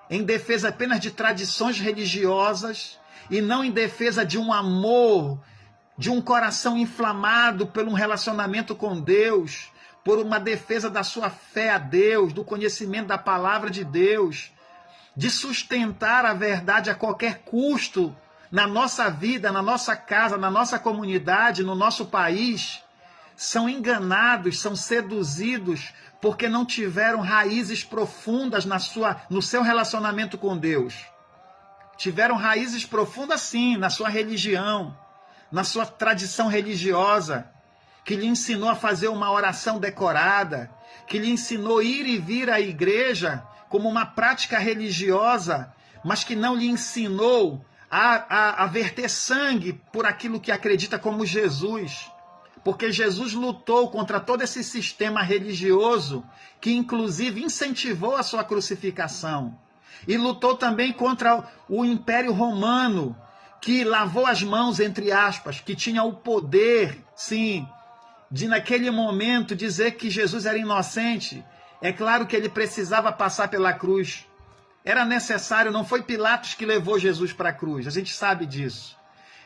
em defesa apenas de tradições religiosas e não em defesa de um amor, de um coração inflamado por um relacionamento com Deus, por uma defesa da sua fé a Deus, do conhecimento da palavra de Deus, de sustentar a verdade a qualquer custo na nossa vida, na nossa casa, na nossa comunidade, no nosso país, são enganados, são seduzidos, porque não tiveram raízes profundas no seu relacionamento com Deus. tiveram raízes profundas sim, na sua religião, na sua tradição religiosa, que lhe ensinou a fazer uma oração decorada, que lhe ensinou a ir e vir à igreja como uma prática religiosa, mas que não lhe ensinou a verter sangue por aquilo que acredita como Jesus. Porque Jesus lutou contra todo esse sistema religioso que inclusive incentivou a sua crucificação. E lutou também contra o Império Romano, que lavou as mãos, entre aspas, que tinha o poder, sim, de naquele momento dizer que Jesus era inocente. É claro que ele precisava passar pela cruz. Era necessário, não foi Pilatos que levou Jesus para a cruz, a gente sabe disso.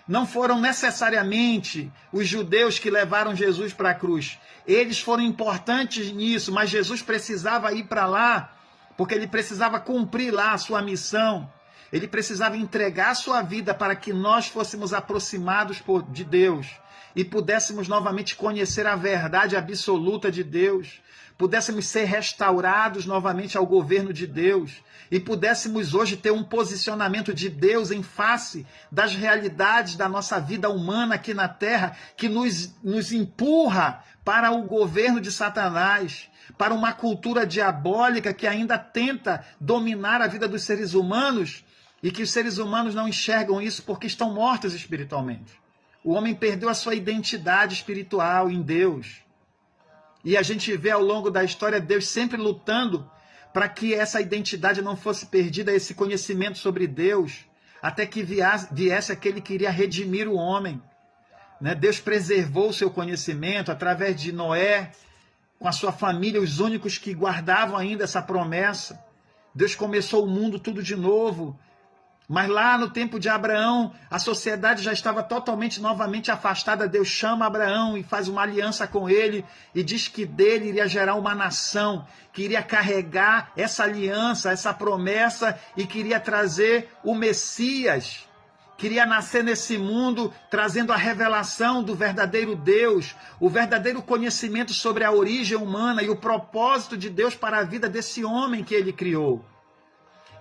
Não foram necessariamente os judeus que levaram Jesus para a cruz. Eles foram importantes nisso, mas Jesus precisava ir para lá, porque ele precisava cumprir lá a sua missão. Ele precisava entregar a sua vida para que nós fôssemos aproximados de Deus e pudéssemos novamente conhecer a verdade absoluta de Deus, pudéssemos ser restaurados novamente ao governo de Deus e pudéssemos hoje ter um posicionamento de Deus em face das realidades da nossa vida humana aqui na Terra, que nos empurra para o governo de Satanás, para uma cultura diabólica que ainda tenta dominar a vida dos seres humanos e que os seres humanos não enxergam isso porque estão mortos espiritualmente. O homem perdeu a sua identidade espiritual em Deus. E a gente vê ao longo da história Deus sempre lutando para que essa identidade não fosse perdida, esse conhecimento sobre Deus, até que viesse aquele que iria redimir o homem. Deus preservou o seu conhecimento através de Noé, com a sua família, os únicos que guardavam ainda essa promessa. Deus começou o mundo tudo de novo. Mas lá no tempo de Abraão, a sociedade já estava totalmente, novamente afastada. Deus chama Abraão e faz uma aliança com ele e diz que dele iria gerar uma nação, que iria carregar essa aliança, essa promessa e queria trazer o Messias. Queria nascer nesse mundo trazendo a revelação do verdadeiro Deus, o verdadeiro conhecimento sobre a origem humana e o propósito de Deus para a vida desse homem que ele criou.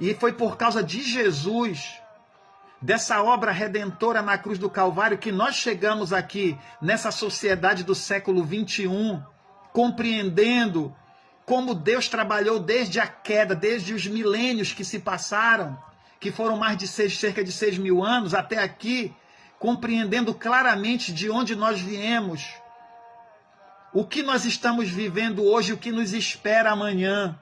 E foi por causa de Jesus, dessa obra redentora na cruz do Calvário, que nós chegamos aqui nessa sociedade do século 21, compreendendo como Deus trabalhou desde a queda, desde os milênios que se passaram, que foram mais de cerca de 6.000 anos, até aqui, compreendendo claramente de onde nós viemos, o que nós estamos vivendo hoje, o que nos espera amanhã.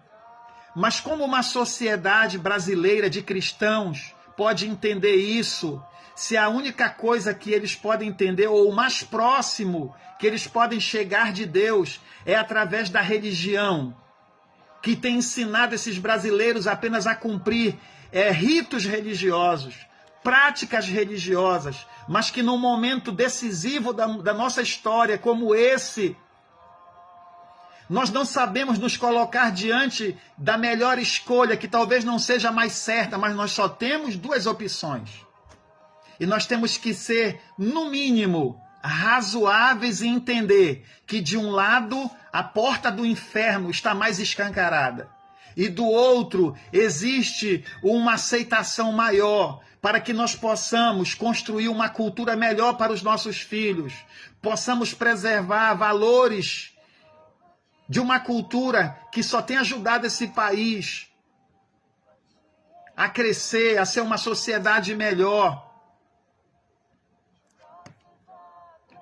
Mas como uma sociedade brasileira de cristãos pode entender isso, se a única coisa que eles podem entender, ou o mais próximo que eles podem chegar de Deus, é através da religião, que tem ensinado esses brasileiros apenas a cumprir ritos religiosos, práticas religiosas, mas que num momento decisivo da nossa história, como esse, nós não sabemos nos colocar diante da melhor escolha, que talvez não seja mais certa, mas nós só temos duas opções. E nós temos que ser, no mínimo, razoáveis e entender que de um lado a porta do inferno está mais escancarada e do outro existe uma aceitação maior para que nós possamos construir uma cultura melhor para os nossos filhos, possamos preservar valores de uma cultura que só tem ajudado esse país a crescer, a ser uma sociedade melhor.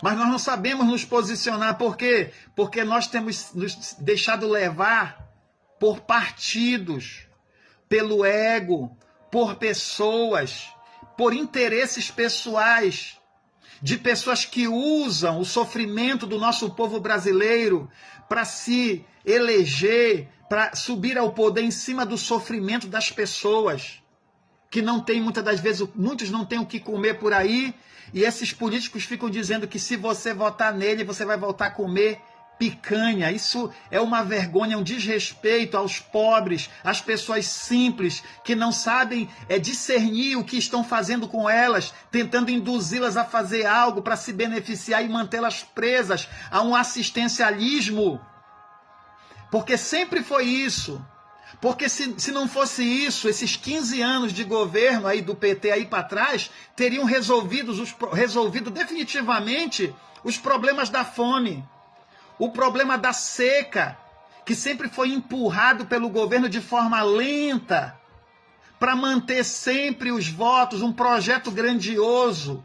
Mas nós não sabemos nos posicionar. Por quê? Porque nós temos nos deixado levar por partidos, pelo ego, por pessoas, por interesses pessoais, de pessoas que usam o sofrimento do nosso povo brasileiro para se eleger, para subir ao poder em cima do sofrimento das pessoas, que não tem, muitas das vezes, muitos não têm o que comer por aí, e esses políticos ficam dizendo que se você votar nele, você vai voltar a comer picanha. Isso é uma vergonha, um desrespeito aos pobres, às pessoas simples, que não sabem discernir o que estão fazendo com elas, tentando induzi-las a fazer algo para se beneficiar e mantê-las presas a um assistencialismo. Porque sempre foi isso. Porque se não fosse isso, esses 15 anos de governo aí do PT aí para trás, teriam resolvido definitivamente os problemas da fome, o problema da seca, que sempre foi empurrado pelo governo de forma lenta, para manter sempre os votos, um projeto grandioso,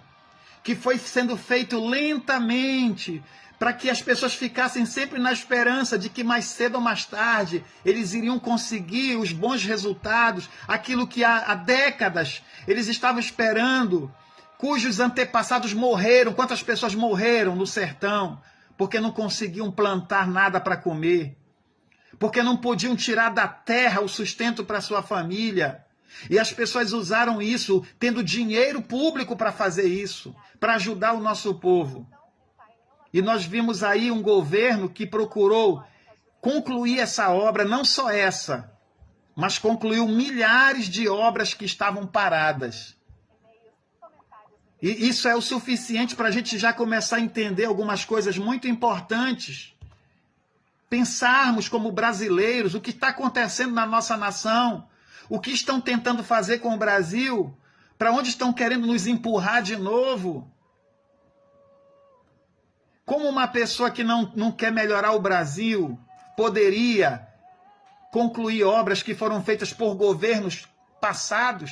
que foi sendo feito lentamente, para que as pessoas ficassem sempre na esperança de que mais cedo ou mais tarde eles iriam conseguir os bons resultados, aquilo que há décadas eles estavam esperando, cujos antepassados morreram. Quantas pessoas morreram no sertão porque não conseguiam plantar nada para comer, porque não podiam tirar da terra o sustento para sua família. E as pessoas usaram isso, tendo dinheiro público para fazer isso, para ajudar o nosso povo. E nós vimos aí um governo que procurou concluir essa obra, não só essa, mas concluiu milhares de obras que estavam paradas. E isso é o suficiente para a gente já começar a entender algumas coisas muito importantes. Pensarmos como brasileiros o que está acontecendo na nossa nação, o que estão tentando fazer com o Brasil, para onde estão querendo nos empurrar de novo. Como uma pessoa que não quer melhorar o Brasil poderia concluir obras que foram feitas por governos passados,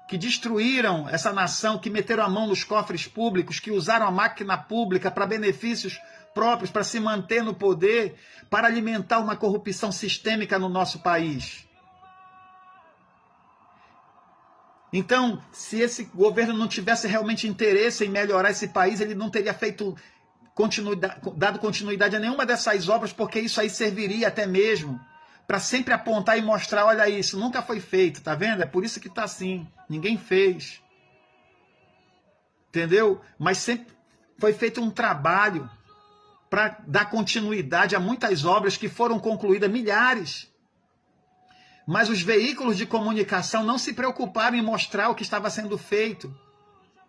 que destruíram essa nação, que meteram a mão nos cofres públicos, que usaram a máquina pública para benefícios próprios, para se manter no poder, para alimentar uma corrupção sistêmica no nosso país? Então, se esse governo não tivesse realmente interesse em melhorar esse país, ele não teria dado continuidade a nenhuma dessas obras, porque isso aí serviria até mesmo para sempre apontar e mostrar: olha isso, nunca foi feito, tá vendo? É por isso que está assim, ninguém fez. Entendeu? Mas sempre foi feito um trabalho para dar continuidade a muitas obras que foram concluídas, milhares. Mas os veículos de comunicação não se preocuparam em mostrar o que estava sendo feito.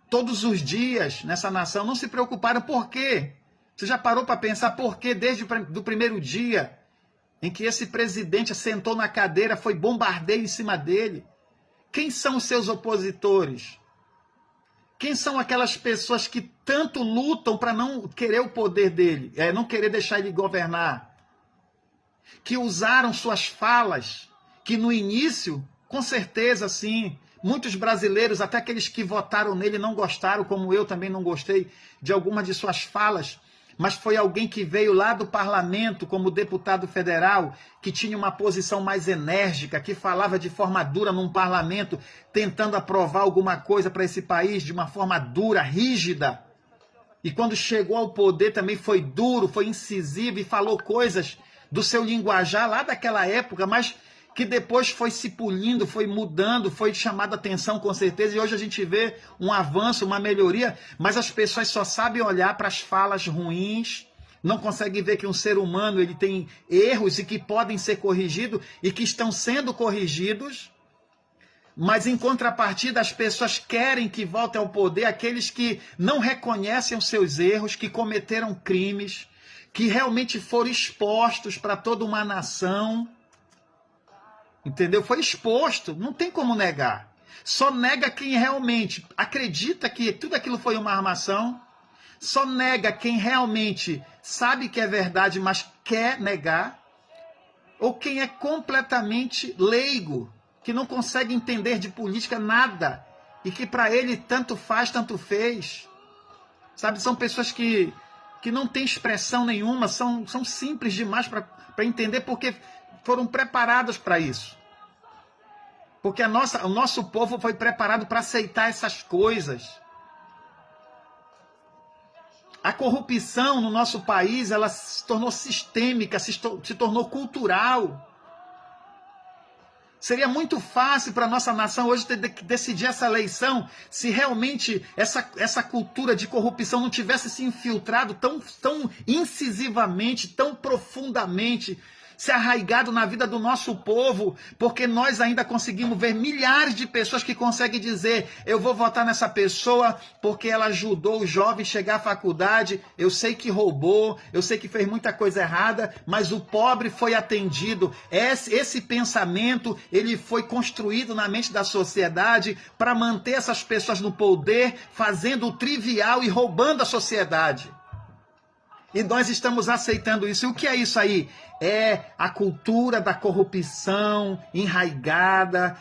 Todos os dias nessa nação não se preocuparam. Por quê? Você já parou para pensar por quê desde o primeiro dia em que esse presidente sentou na cadeira, foi bombardeio em cima dele? Quem são os seus opositores? Quem são aquelas pessoas que tanto lutam para não querer o poder dele, não querer deixar ele governar? Que usaram suas falas, que no início, com certeza, sim, muitos brasileiros, até aqueles que votaram nele, não gostaram, como eu também não gostei de algumas de suas falas, mas foi alguém que veio lá do parlamento como deputado federal, que tinha uma posição mais enérgica, que falava de forma dura num parlamento, tentando aprovar alguma coisa para esse país de uma forma dura, rígida. E quando chegou ao poder também foi duro, foi incisivo e falou coisas do seu linguajar lá daquela época, mas que depois foi se polindo, foi mudando, foi chamada atenção com certeza, e hoje a gente vê um avanço, uma melhoria, mas as pessoas só sabem olhar para as falas ruins, não conseguem ver que um ser humano ele tem erros e que podem ser corrigidos e que estão sendo corrigidos, mas em contrapartida as pessoas querem que volte ao poder aqueles que não reconhecem os seus erros, que cometeram crimes, que realmente foram expostos para toda uma nação. Entendeu? Foi exposto, não tem como negar. Só nega quem realmente acredita que tudo aquilo foi uma armação. Só nega quem realmente sabe que é verdade, mas quer negar. Ou quem é completamente leigo, que não consegue entender de política nada. E que para ele tanto faz, tanto fez. Sabe, são pessoas que não têm expressão nenhuma, são simples demais para entender, porque foram preparadas para isso. Porque o nosso povo foi preparado para aceitar essas coisas. A corrupção no nosso país, ela se tornou sistêmica, se tornou cultural. Seria muito fácil para a nossa nação hoje decidir essa eleição se realmente essa cultura de corrupção não tivesse se infiltrado tão incisivamente, tão profundamente, ser arraigado na vida do nosso povo, porque nós ainda conseguimos ver milhares de pessoas que conseguem dizer: eu vou votar nessa pessoa porque ela ajudou o jovem a chegar à faculdade, eu sei que roubou, eu sei que fez muita coisa errada, mas o pobre foi atendido. Esse pensamento, ele foi construído na mente da sociedade para manter essas pessoas no poder, fazendo o trivial e roubando a sociedade. E nós estamos aceitando isso. E o que é isso aí? É a cultura da corrupção enraizada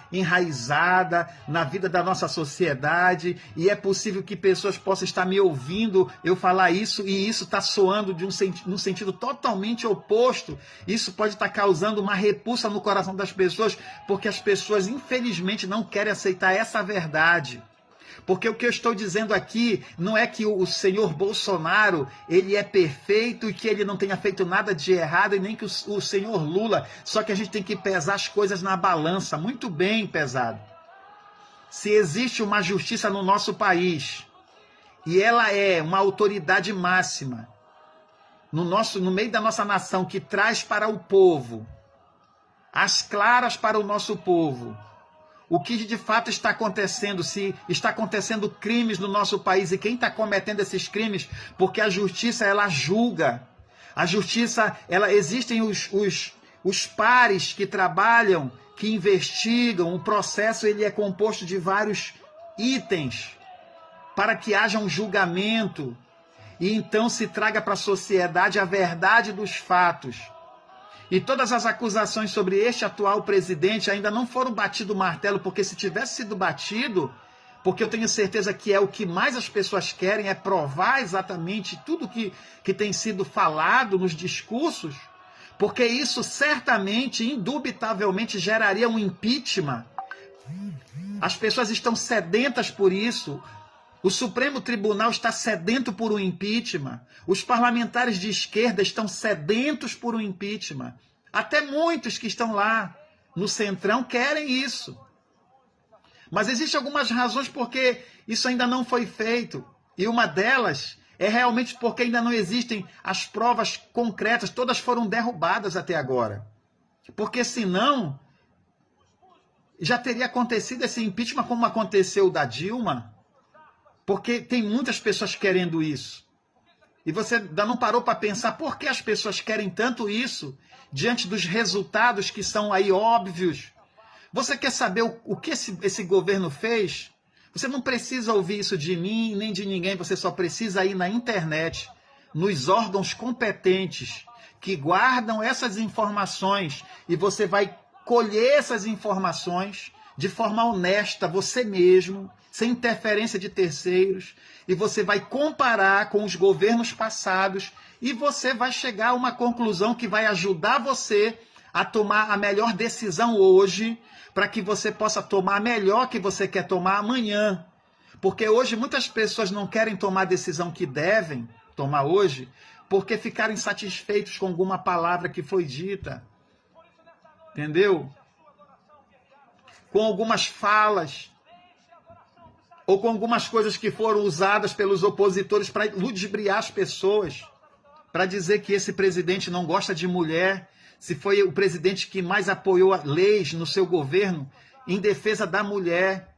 na vida da nossa sociedade. E é possível que pessoas possam estar me ouvindo eu falar isso, e isso está soando num sentido totalmente oposto. Isso pode estar causando uma repulsa no coração das pessoas, porque as pessoas, infelizmente, não querem aceitar essa verdade. Porque o que eu estou dizendo aqui não é que o senhor Bolsonaro ele é perfeito e que ele não tenha feito nada de errado, e nem que o senhor Lula, só que a gente tem que pesar as coisas na balança, muito bem pesado. Se existe uma justiça no nosso país, e ela é uma autoridade máxima no meio da nossa nação, que traz para o povo as claras para o nosso povo, o que de fato está acontecendo, se está acontecendo crimes no nosso país e quem está cometendo esses crimes, porque a justiça, ela julga. A justiça, existem os pares que trabalham, que investigam. O processo, ele é composto de vários itens para que haja um julgamento e então se traga para a sociedade a verdade dos fatos. E todas as acusações sobre este atual presidente ainda não foram batido o martelo, porque se tivesse sido batido, porque eu tenho certeza que é o que mais as pessoas querem, é provar exatamente tudo que tem sido falado nos discursos, porque isso certamente, indubitavelmente, geraria um impeachment. As pessoas estão sedentas por isso. O Supremo Tribunal está sedento por um impeachment. Os parlamentares de esquerda estão sedentos por um impeachment. Até muitos que estão lá no Centrão querem isso. Mas existem algumas razões porque isso ainda não foi feito. E uma delas é realmente porque ainda não existem as provas concretas. Todas foram derrubadas até agora. Porque senão já teria acontecido esse impeachment como aconteceu o da Dilma. Porque tem muitas pessoas querendo isso. E você ainda não parou para pensar por que as pessoas querem tanto isso, diante dos resultados que são aí óbvios. Você quer saber o que esse governo fez? Você não precisa ouvir isso de mim, nem de ninguém. Você só precisa ir na internet, nos órgãos competentes, que guardam essas informações. E você vai colher essas informações de forma honesta, você mesmo, sem interferência de terceiros, e você vai comparar com os governos passados e você vai chegar a uma conclusão que vai ajudar você a tomar a melhor decisão hoje, para que você possa tomar a melhor que você quer tomar amanhã. Porque hoje muitas pessoas não querem tomar a decisão que devem tomar hoje, porque ficaram insatisfeitos com alguma palavra que foi dita. Entendeu? Com algumas falas, ou com algumas coisas que foram usadas pelos opositores para ludibriar as pessoas, para dizer que esse presidente não gosta de mulher, se foi o presidente que mais apoiou leis no seu governo em defesa da mulher,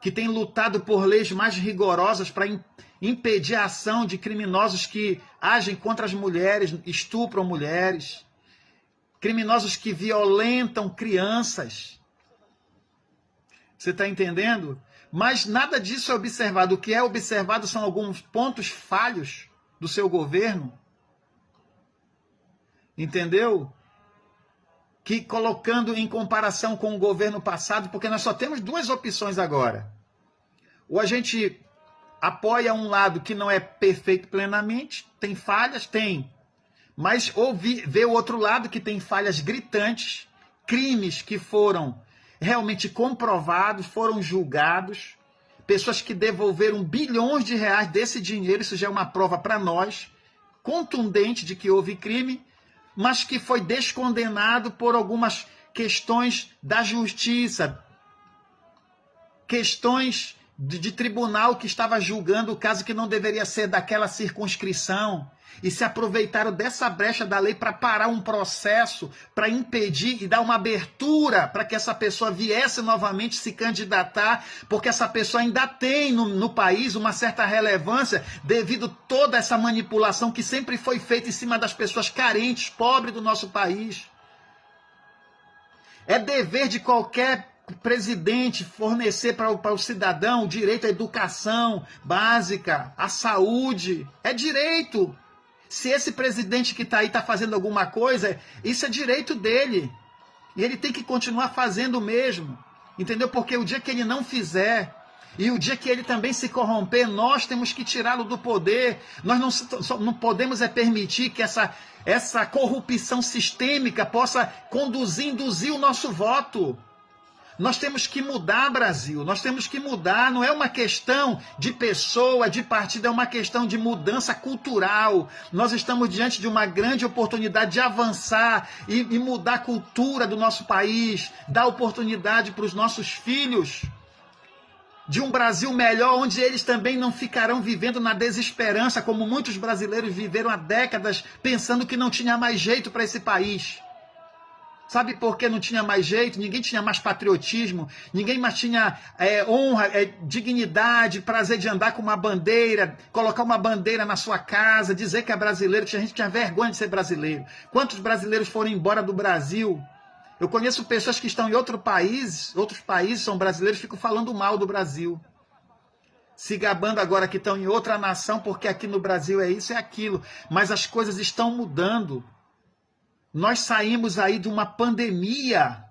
que tem lutado por leis mais rigorosas para impedir a ação de criminosos que agem contra as mulheres, estupram mulheres, criminosos que violentam crianças. Você está entendendo? Mas nada disso é observado. O que é observado são alguns pontos falhos do seu governo. Entendeu? Que colocando em comparação com o governo passado, porque nós só temos duas opções agora. Ou a gente apoia um lado que não é perfeito plenamente, tem falhas, tem. Mas vê o outro lado que tem falhas gritantes, crimes que foram realmente comprovados, foram julgados, pessoas que devolveram bilhões de reais desse dinheiro, isso já é uma prova para nós, contundente de que houve crime, mas que foi descondenado por algumas questões da justiça, questões de tribunal que estava julgando o caso que não deveria ser daquela circunscrição, e se aproveitaram dessa brecha da lei para parar um processo, para impedir e dar uma abertura para que essa pessoa viesse novamente se candidatar, porque essa pessoa ainda tem no país uma certa relevância devido a toda essa manipulação que sempre foi feita em cima das pessoas carentes, pobres do nosso país. É dever de qualquer presidente fornecer para o cidadão o direito à educação básica, à saúde. É direito. Se esse presidente que está aí está fazendo alguma coisa, isso é direito dele. E ele tem que continuar fazendo o mesmo. Entendeu? Porque o dia que ele não fizer, e o dia que ele também se corromper, nós temos que tirá-lo do poder. Nós não podemos permitir que essa corrupção sistêmica possa induzir o nosso voto. Nós temos que mudar, Brasil, nós temos que mudar, não é uma questão de pessoa, de partido, é uma questão de mudança cultural. Nós estamos diante de uma grande oportunidade de avançar e mudar a cultura do nosso país, dar oportunidade para os nossos filhos de um Brasil melhor, onde eles também não ficarão vivendo na desesperança, como muitos brasileiros viveram há décadas, pensando que não tinha mais jeito para esse país. Sabe por que não tinha mais jeito? Ninguém tinha mais patriotismo, ninguém mais tinha honra, dignidade, prazer de andar com uma bandeira, colocar uma bandeira na sua casa, dizer que é brasileiro. A gente tinha vergonha de ser brasileiro. Quantos brasileiros foram embora do Brasil? Eu conheço pessoas que estão em outros países são brasileiros, ficam falando mal do Brasil. Se gabando agora que estão em outra nação, porque aqui no Brasil é isso e aquilo. Mas as coisas estão mudando. Nós saímos aí de uma pandemia,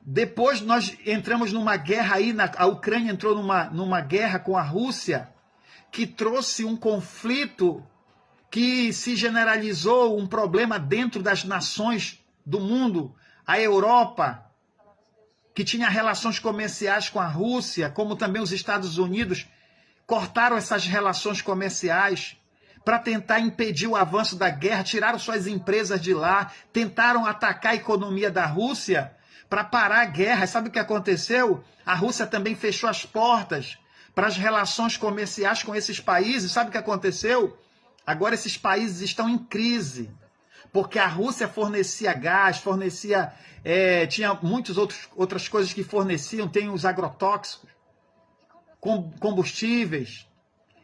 depois nós entramos numa guerra aí, a Ucrânia entrou numa guerra com a Rússia, que trouxe um conflito que se generalizou, um problema dentro das nações do mundo. A Europa, que tinha relações comerciais com a Rússia, como também os Estados Unidos, cortaram essas relações comerciais para tentar impedir o avanço da guerra, tiraram suas empresas de lá, tentaram atacar a economia da Rússia para parar a guerra. Sabe o que aconteceu? A Rússia também fechou as portas para as relações comerciais com esses países. Sabe o que aconteceu? Agora esses países estão em crise, porque a Rússia fornecia gás, tinha muitas outras coisas que forneciam, tem os agrotóxicos, combustíveis.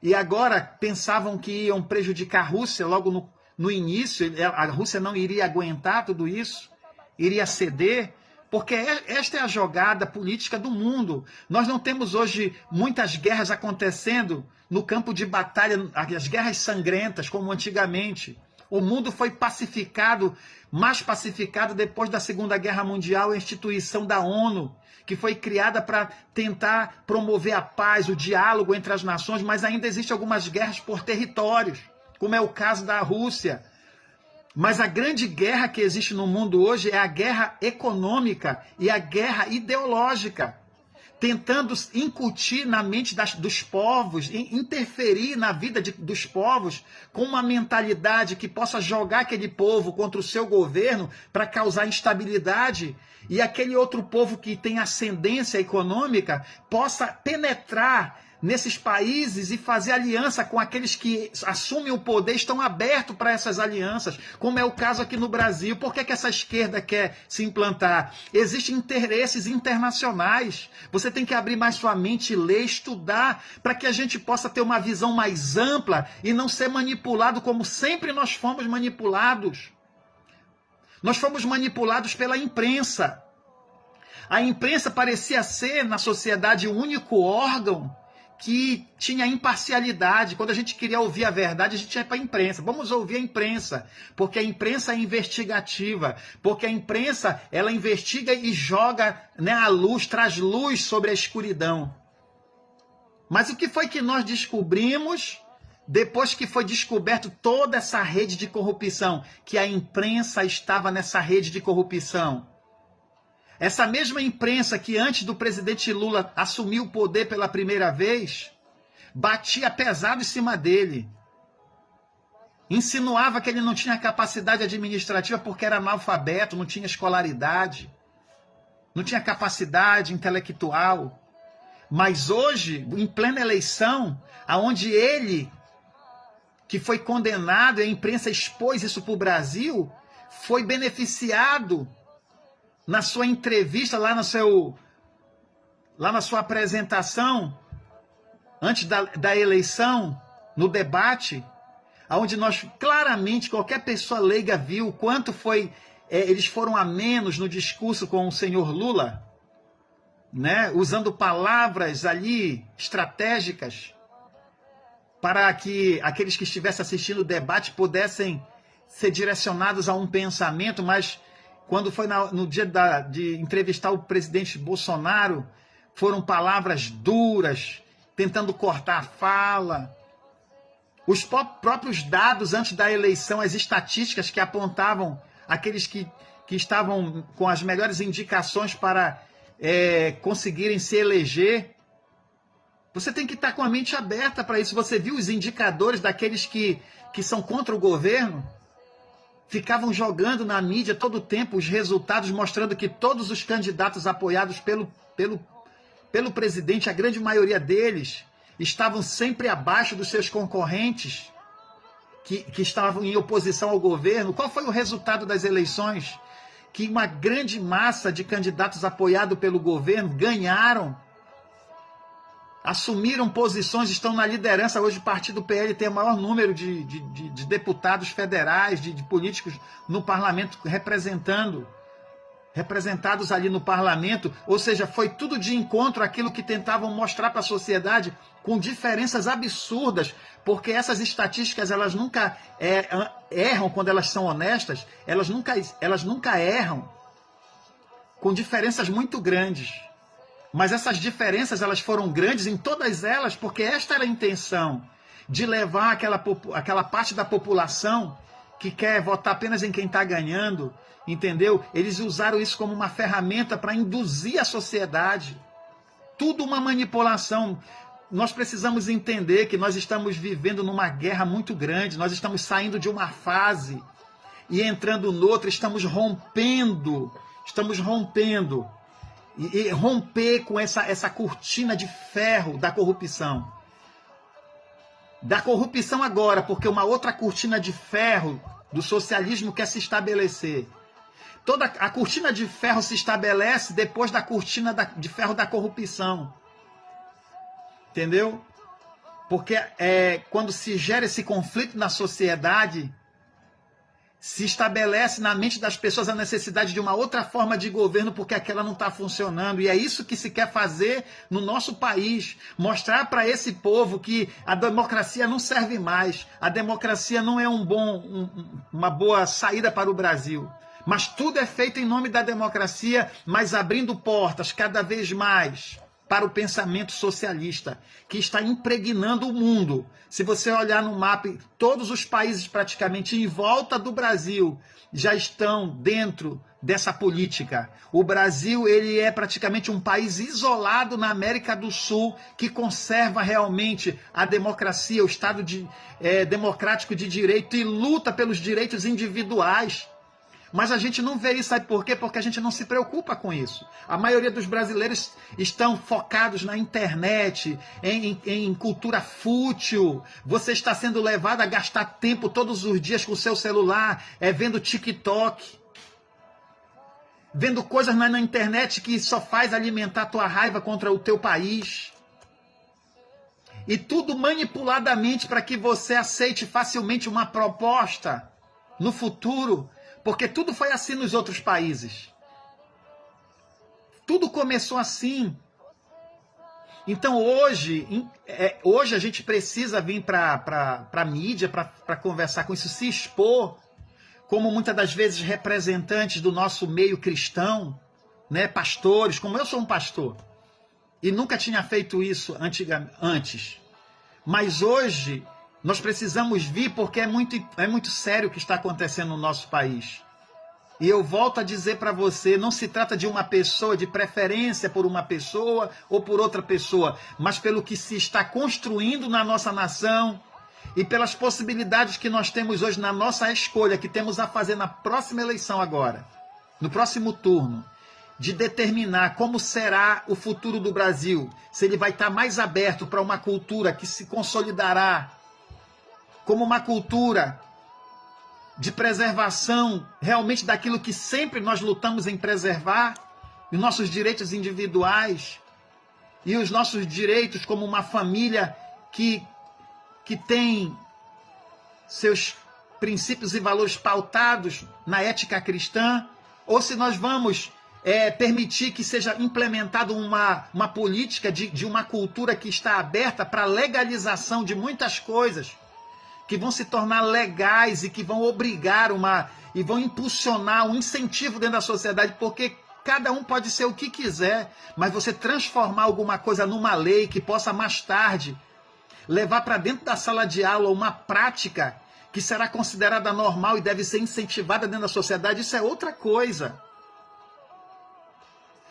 E agora pensavam que iam prejudicar a Rússia logo no início, a Rússia não iria aguentar tudo isso, iria ceder, porque esta é a jogada política do mundo. Nós não temos hoje muitas guerras acontecendo no campo de batalha, as guerras sangrentas como antigamente. O mundo foi pacificado, mais pacificado depois da Segunda Guerra Mundial, a instituição da ONU, que foi criada para tentar promover a paz, o diálogo entre as nações, mas ainda existem algumas guerras por territórios, como é o caso da Rússia. Mas a grande guerra que existe no mundo hoje é a guerra econômica e a guerra ideológica, tentando incutir na mente dos povos, interferir na vida dos povos com uma mentalidade que possa jogar aquele povo contra o seu governo para causar instabilidade, e aquele outro povo que tem ascendência econômica possa penetrar nesses países e fazer aliança com aqueles que assumem o poder, estão abertos para essas alianças, como é o caso aqui no Brasil. Por que essa esquerda quer se implantar? Existem interesses internacionais. Você tem que abrir mais sua mente, ler, estudar, para que a gente possa ter uma visão mais ampla e não ser manipulado como sempre nós fomos manipulados. Nós fomos manipulados pela imprensa. A imprensa parecia ser, na sociedade, o único órgão que tinha imparcialidade. Quando a gente queria ouvir a verdade, a gente ia para a imprensa. Vamos ouvir a imprensa, porque a imprensa é investigativa, porque a imprensa ela investiga e joga, a luz, traz luz sobre a escuridão. Mas o que foi que nós descobrimos depois que foi descoberto toda essa rede de corrupção? Que a imprensa estava nessa rede de corrupção. Essa mesma imprensa que antes do presidente Lula assumir o poder pela primeira vez, batia pesado em cima dele. Insinuava que ele não tinha capacidade administrativa porque era analfabeto, não tinha escolaridade, não tinha capacidade intelectual. Mas hoje, em plena eleição, aonde ele, que foi condenado, e a imprensa expôs isso para o Brasil, foi beneficiado na sua entrevista, lá na sua apresentação, antes da eleição, no debate, onde nós claramente, qualquer pessoa leiga viu o quanto eles foram a menos no discurso com o senhor Lula, né? Usando palavras ali estratégicas para que aqueles que estivessem assistindo o debate pudessem ser direcionados a um pensamento, mas quando foi no dia de entrevistar o presidente Bolsonaro, foram palavras duras, tentando cortar a fala. Os próprios dados antes da eleição, as estatísticas que apontavam aqueles que estavam com as melhores indicações para conseguirem se eleger. Você tem que estar com a mente aberta para isso. Você viu os indicadores daqueles que são contra o governo? Ficavam jogando na mídia todo o tempo os resultados, mostrando que todos os candidatos apoiados pelo presidente, a grande maioria deles, estavam sempre abaixo dos seus concorrentes, que estavam em oposição ao governo. Qual foi o resultado das eleições? Que uma grande massa de candidatos apoiados pelo governo ganharam, assumiram posições, estão na liderança. Hoje o partido PL tem o maior número de deputados federais, de políticos no parlamento representados ali no parlamento. Ou seja, foi tudo de encontro àquilo que tentavam mostrar para a sociedade, com diferenças absurdas, porque essas estatísticas, elas nunca erram quando elas são honestas, elas nunca erram, com diferenças muito grandes. Mas essas diferenças, elas foram grandes em todas elas, porque esta era a intenção, de levar aquela parte da população que quer votar apenas em quem está ganhando, entendeu? Eles usaram isso como uma ferramenta para induzir a sociedade. Tudo uma manipulação. Nós precisamos entender que nós estamos vivendo numa guerra muito grande, nós estamos saindo de uma fase e entrando noutra, estamos rompendo. E romper com essa cortina de ferro da corrupção. Da corrupção agora, porque uma outra cortina de ferro do socialismo quer se estabelecer. Toda a cortina de ferro se estabelece depois da cortina de ferro da corrupção. Entendeu? Porque quando se gera esse conflito na sociedade, se estabelece na mente das pessoas a necessidade de uma outra forma de governo, porque aquela não está funcionando. E é isso que se quer fazer no nosso país. Mostrar para esse povo que a democracia não serve mais. A democracia não é uma boa saída para o Brasil. Mas tudo é feito em nome da democracia, mas abrindo portas cada vez mais para o pensamento socialista, que está impregnando o mundo. Se você olhar no mapa, todos os países praticamente em volta do Brasil já estão dentro dessa política. O Brasil, ele é praticamente um país isolado na América do Sul, que conserva realmente a democracia, o Estado democrático de direito, e luta pelos direitos individuais. Mas a gente não vê isso, sabe por quê? Porque a gente não se preocupa com isso. A maioria dos brasileiros estão focados na internet, em cultura fútil. Você está sendo levado a gastar tempo todos os dias com o seu celular, vendo TikTok, vendo coisas na internet que só faz alimentar a tua raiva contra o teu país. E tudo manipuladamente para que você aceite facilmente uma proposta no futuro. Porque tudo foi assim nos outros países. Tudo começou assim. Então hoje a gente precisa vir para a mídia para conversar com isso, se expor, como muitas das vezes representantes do nosso meio cristão, né, pastores, como eu sou um pastor, e nunca tinha feito isso antes. Mas hoje nós precisamos vir, porque é muito sério o que está acontecendo no nosso país. E eu volto a dizer para você, não se trata de uma pessoa, de preferência por uma pessoa ou por outra pessoa, mas pelo que se está construindo na nossa nação e pelas possibilidades que nós temos hoje na nossa escolha, que temos a fazer na próxima eleição agora, no próximo turno. de determinar como será o futuro do Brasil, se ele vai estar mais aberto para uma cultura que se consolidará como uma cultura de preservação realmente daquilo que sempre nós lutamos em preservar, os nossos direitos individuais e os nossos direitos como uma família que tem seus princípios e valores pautados na ética cristã, ou se nós vamos permitir que seja implementada uma política de uma cultura que está aberta para a legalização de muitas coisas, que vão se tornar legais e que vão obrigar e vão impulsionar um incentivo dentro da sociedade, porque cada um pode ser o que quiser, mas você transformar alguma coisa numa lei que possa mais tarde levar para dentro da sala de aula uma prática que será considerada normal e deve ser incentivada dentro da sociedade, isso é outra coisa.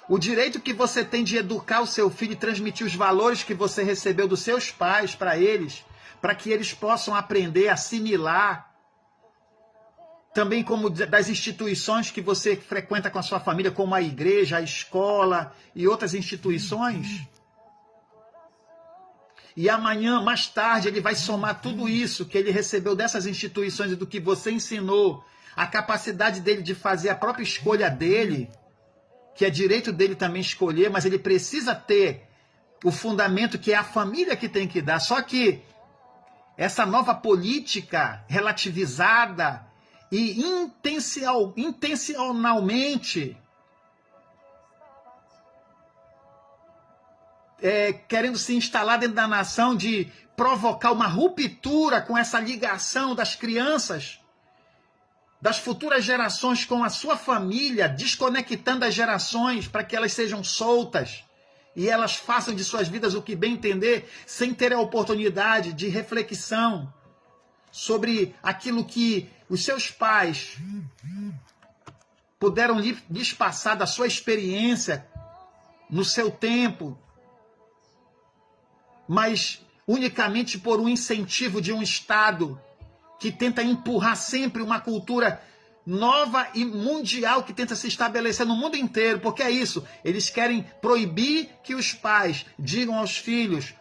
O direito que você tem de educar o seu filho e transmitir os valores que você recebeu dos seus pais para eles, para que eles possam aprender, assimilar, também como das instituições que você frequenta com a sua família, como a igreja, a escola e outras instituições. E amanhã, mais tarde, ele vai somar tudo isso que ele recebeu dessas instituições e do que você ensinou, a capacidade dele de fazer a própria escolha dele, que é direito dele também escolher, mas ele precisa ter o fundamento que é a família que tem que dar. Só que essa nova política relativizada e intencionalmente querendo se instalar dentro da nação, de provocar uma ruptura com essa ligação das crianças, das futuras gerações com a sua família, desconectando as gerações para que elas sejam soltas e elas façam de suas vidas o que bem entender, sem ter a oportunidade de reflexão sobre aquilo que os seus pais puderam lhes passar da sua experiência no seu tempo, mas unicamente por um incentivo de um Estado que tenta empurrar sempre uma cultura nova e mundial que tenta se estabelecer no mundo inteiro, porque é isso, eles querem proibir que os pais digam aos filhos,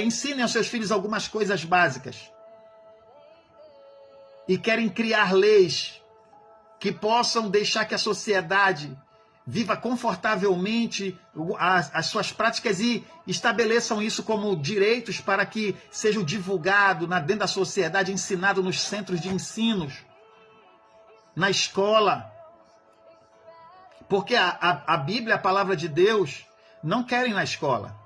ensinem aos seus filhos algumas coisas básicas, e querem criar leis que possam deixar que a sociedade viva confortavelmente as suas práticas e estabeleçam isso como direitos para que sejam divulgados dentro da sociedade, ensinado nos centros de ensinos, na escola. Porque a Bíblia, a palavra de Deus, não querem na escola.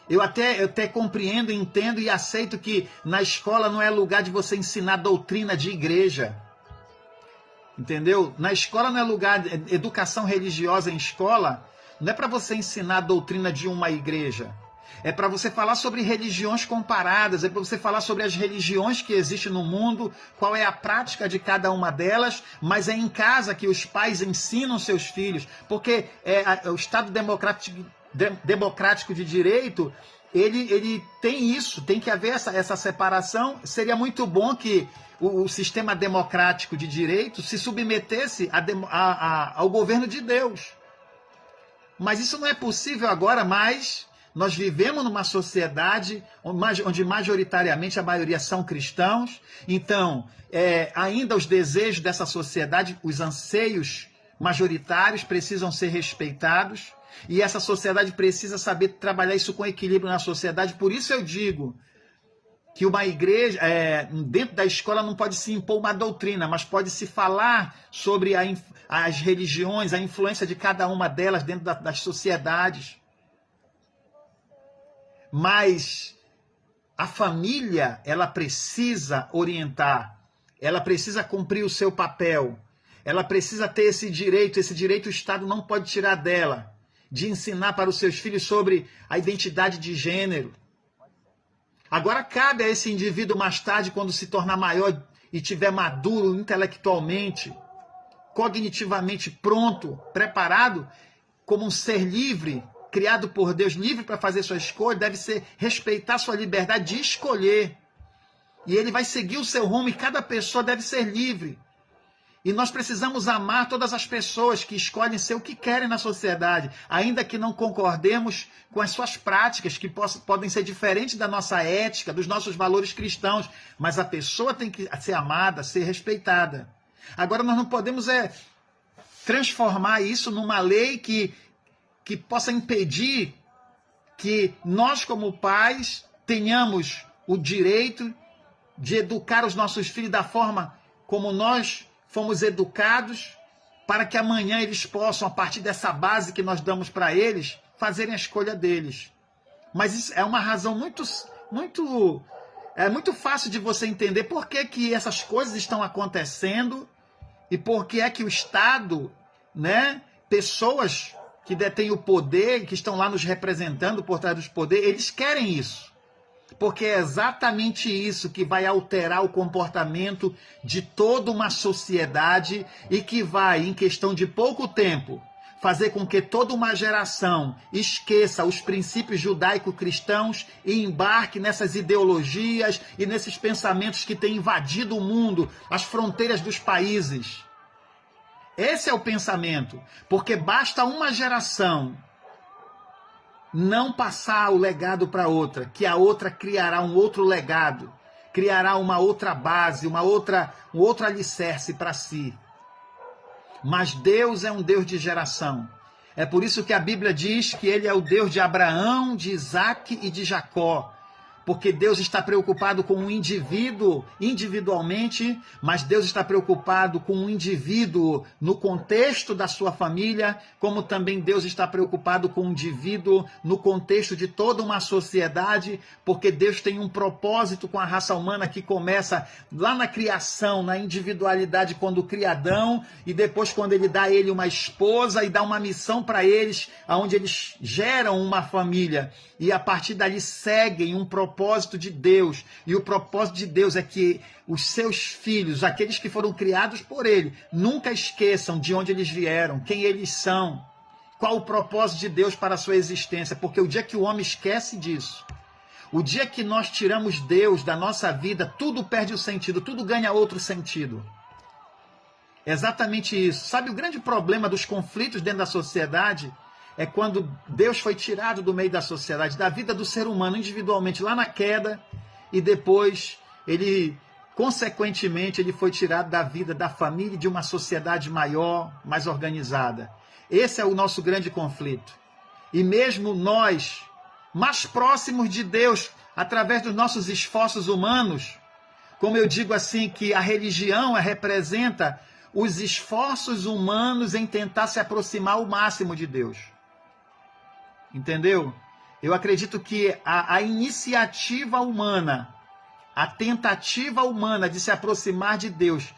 Eu até compreendo, entendo e aceito que na escola não é lugar de você ensinar doutrina de igreja. Entendeu? Na escola não é lugar, educação religiosa em escola, não é para você ensinar a doutrina de uma igreja. É para você falar sobre religiões comparadas, é para você falar sobre as religiões que existem no mundo, qual é a prática de cada uma delas, mas é em casa que os pais ensinam seus filhos, porque o Estado democrático de direito, ele tem isso, tem que haver essa separação. Seria muito bom que o sistema democrático de direito se submetesse ao governo de Deus. Mas isso não é possível agora, mas nós vivemos numa sociedade onde majoritariamente a maioria são cristãos. Então, ainda os desejos dessa sociedade, os anseios majoritários precisam ser respeitados. E essa sociedade precisa saber trabalhar isso com equilíbrio na sociedade. Por isso eu digo que uma igreja, dentro da escola não pode se impor uma doutrina, mas pode se falar sobre as religiões, a influência de cada uma delas dentro das sociedades. Mas a família, ela precisa orientar, ela precisa cumprir o seu papel, ela precisa ter esse direito o Estado não pode tirar dela, de ensinar para os seus filhos sobre a identidade de gênero. Agora cabe a esse indivíduo mais tarde, quando se tornar maior e tiver maduro intelectualmente, cognitivamente pronto, preparado, como um ser livre, criado por Deus, livre para fazer sua escolha, deve respeitar sua liberdade de escolher. E ele vai seguir o seu rumo e cada pessoa deve ser livre. E nós precisamos amar todas as pessoas que escolhem ser o que querem na sociedade, ainda que não concordemos com as suas práticas, que podem ser diferentes da nossa ética, dos nossos valores cristãos, mas a pessoa tem que ser amada, ser respeitada. Agora, nós não podemos transformar isso numa lei que possa impedir que nós, como pais, tenhamos o direito de educar os nossos filhos da forma como nós fomos educados, para que amanhã eles possam, a partir dessa base que nós damos para eles, fazerem a escolha deles. Mas isso é uma razão muito fácil de você entender por que essas coisas estão acontecendo e por que é que o Estado, né, pessoas que detêm o poder, que estão lá nos representando por trás dos poderes, eles querem isso. Porque é exatamente isso que vai alterar o comportamento de toda uma sociedade e que vai, em questão de pouco tempo, fazer com que toda uma geração esqueça os princípios judaico-cristãos e embarque nessas ideologias e nesses pensamentos que têm invadido o mundo, as fronteiras dos países. Esse é o pensamento, porque basta uma geração não passar o legado para outra, que a outra criará um outro legado, criará uma outra base, um outro alicerce para si. Mas Deus é um Deus de geração. É por isso que a Bíblia diz que ele é o Deus de Abraão, de Isaac e de Jacó. Porque Deus está preocupado com o indivíduo individualmente, mas Deus está preocupado com o indivíduo no contexto da sua família, como também Deus está preocupado com o indivíduo no contexto de toda uma sociedade, porque Deus tem um propósito com a raça humana que começa lá na criação, na individualidade, quando cria Adão, e depois quando ele dá a ele uma esposa e dá uma missão para eles, onde eles geram uma família, e a partir dali seguem um propósito de Deus. E o propósito de Deus é que os seus filhos, aqueles que foram criados por ele, nunca esqueçam de onde eles vieram, quem eles são, qual o propósito de Deus para a sua existência. Porque o dia que o homem esquece disso, o dia que nós tiramos Deus da nossa vida, tudo perde o sentido, tudo ganha outro sentido. É exatamente isso. Sabe o grande problema dos conflitos dentro da sociedade? É quando Deus foi tirado do meio da sociedade, da vida do ser humano individualmente, lá na queda, e depois ele, consequentemente, ele foi tirado da vida da família e de uma sociedade maior, mais organizada. Esse é o nosso grande conflito. E mesmo nós, mais próximos de Deus, através dos nossos esforços humanos, como eu digo assim, que a religião representa os esforços humanos em tentar se aproximar ao máximo de Deus. Entendeu? Eu acredito que a iniciativa humana, a tentativa humana de se aproximar de Deus,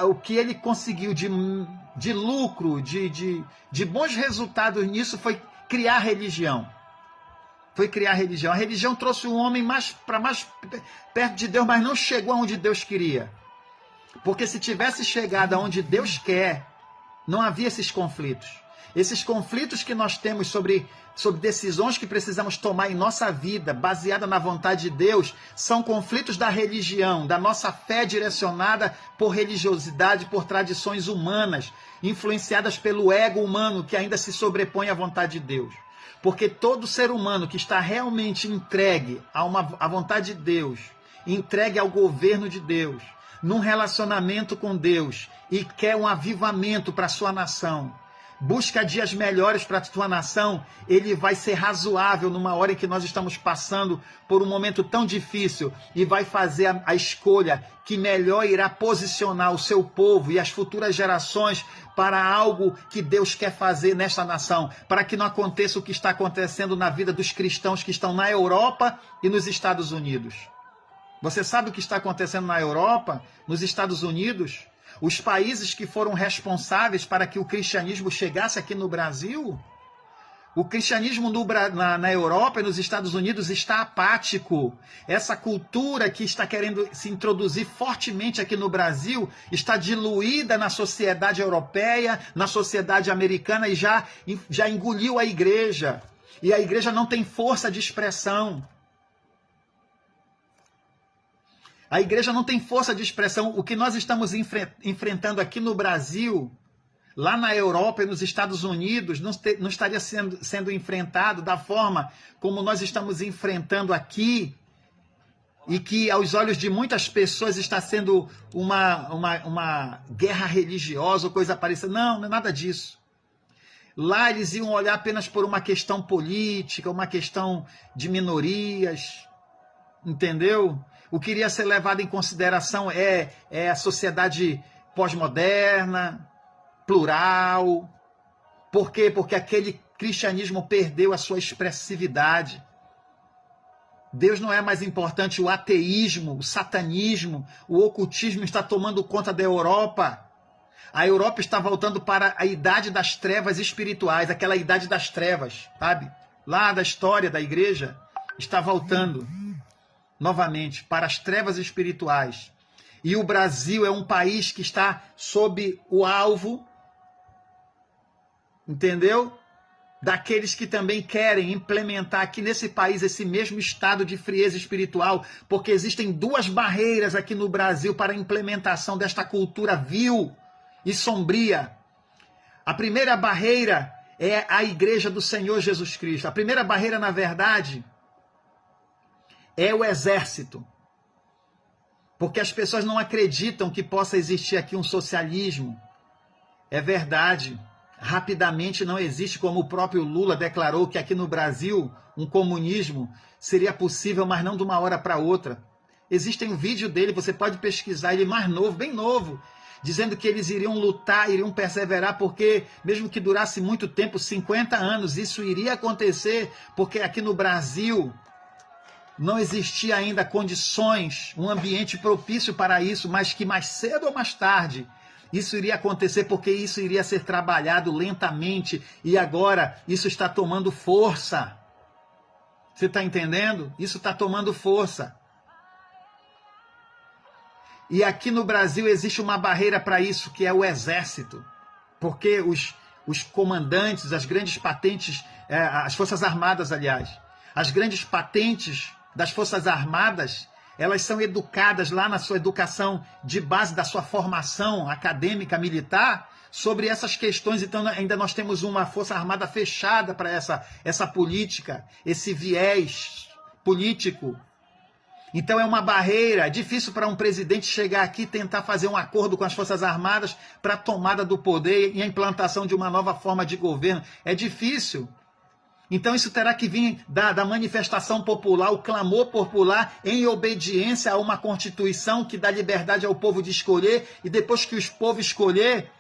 o que ele conseguiu de lucro, de bons resultados nisso foi criar religião. Foi criar religião. A religião trouxe o homem para mais perto de Deus, mas não chegou aonde Deus queria. Porque se tivesse chegado aonde Deus quer, não havia esses conflitos. Esses conflitos que nós temos sobre decisões que precisamos tomar em nossa vida, baseada na vontade de Deus, são conflitos da religião, da nossa fé direcionada por religiosidade, por tradições humanas, influenciadas pelo ego humano que ainda se sobrepõe à vontade de Deus. Porque todo ser humano que está realmente entregue à vontade de Deus, entregue ao governo de Deus, num relacionamento com Deus e quer um avivamento para a sua nação, busca dias melhores para a tua nação, ele vai ser razoável numa hora em que nós estamos passando por um momento tão difícil e vai fazer a escolha que melhor irá posicionar o seu povo e as futuras gerações para algo que Deus quer fazer nesta nação, para que não aconteça o que está acontecendo na vida dos cristãos que estão na Europa e nos Estados Unidos. Você sabe o que está acontecendo na Europa, nos Estados Unidos? Os países que foram responsáveis para que o cristianismo chegasse aqui no Brasil, o cristianismo na Europa e nos Estados Unidos está apático. Essa cultura que está querendo se introduzir fortemente aqui no Brasil está diluída na sociedade europeia, na sociedade americana e já engoliu a igreja. E a igreja não tem força de expressão. A igreja não tem força de expressão. O que nós estamos enfrentando aqui no Brasil, lá na Europa e nos Estados Unidos, não estaria sendo enfrentado da forma como nós estamos enfrentando aqui, e que aos olhos de muitas pessoas está sendo uma guerra religiosa ou coisa parecida. Não, não é nada disso. Lá eles iam olhar apenas por uma questão política, uma questão de minorias, entendeu? O que iria ser levado em consideração é a sociedade pós-moderna, plural. Por quê? Porque aquele cristianismo perdeu a sua expressividade. Deus não é mais importante. O ateísmo, o satanismo, o ocultismo está tomando conta da Europa. A Europa está voltando para a idade das trevas espirituais, aquela idade das trevas, sabe? Lá da história da igreja, está voltando novamente para as trevas espirituais. E o Brasil é um país que está sob o alvo, entendeu? Daqueles que também querem implementar aqui nesse país esse mesmo estado de frieza espiritual, porque existem duas barreiras aqui no Brasil para a implementação desta cultura vil e sombria. A primeira barreira é a igreja do Senhor Jesus Cristo. A primeira barreira, na verdade, é o exército. Porque as pessoas não acreditam que possa existir aqui um socialismo. É verdade. Rapidamente não existe, como o próprio Lula declarou que aqui no Brasil um comunismo seria possível, mas não de uma hora para outra. Existe um vídeo dele, você pode pesquisar, ele mais novo, bem novo, dizendo que eles iriam lutar, iriam perseverar, porque mesmo que durasse muito tempo, 50 anos, isso iria acontecer, porque aqui no Brasil não existia ainda condições, um ambiente propício para isso, mas que mais cedo ou mais tarde isso iria acontecer, porque isso iria ser trabalhado lentamente, e agora isso está tomando força. Você está entendendo? Isso está tomando força. E aqui no Brasil existe uma barreira para isso, que é o exército. Porque os comandantes, as grandes patentes, as Forças Armadas, aliás, as grandes patentes das Forças Armadas, elas são educadas lá na sua educação de base, da sua formação acadêmica, militar, sobre essas questões. Então ainda nós temos uma Força Armada fechada para essa política, esse viés político. Então é uma barreira, é difícil para um presidente chegar aqui e tentar fazer um acordo com as Forças Armadas para a tomada do poder e a implantação de uma nova forma de governo. É difícil. Então isso terá que vir da manifestação popular, o clamor popular, em obediência a uma Constituição que dá liberdade ao povo de escolher, e depois que os povos escolher,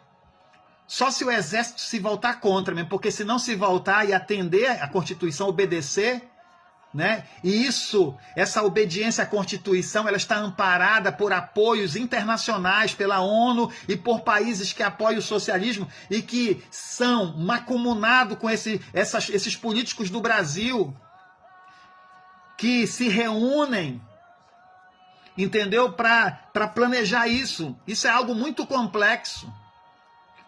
só se o exército se voltar contra mesmo, porque se não se voltar e atender a Constituição, obedecer, né? E essa obediência à Constituição, ela está amparada por apoios internacionais, pela ONU e por países que apoiam o socialismo e que são mancomunados com esses políticos do Brasil, que se reúnem, entendeu? Para planejar isso. Isso é algo muito complexo,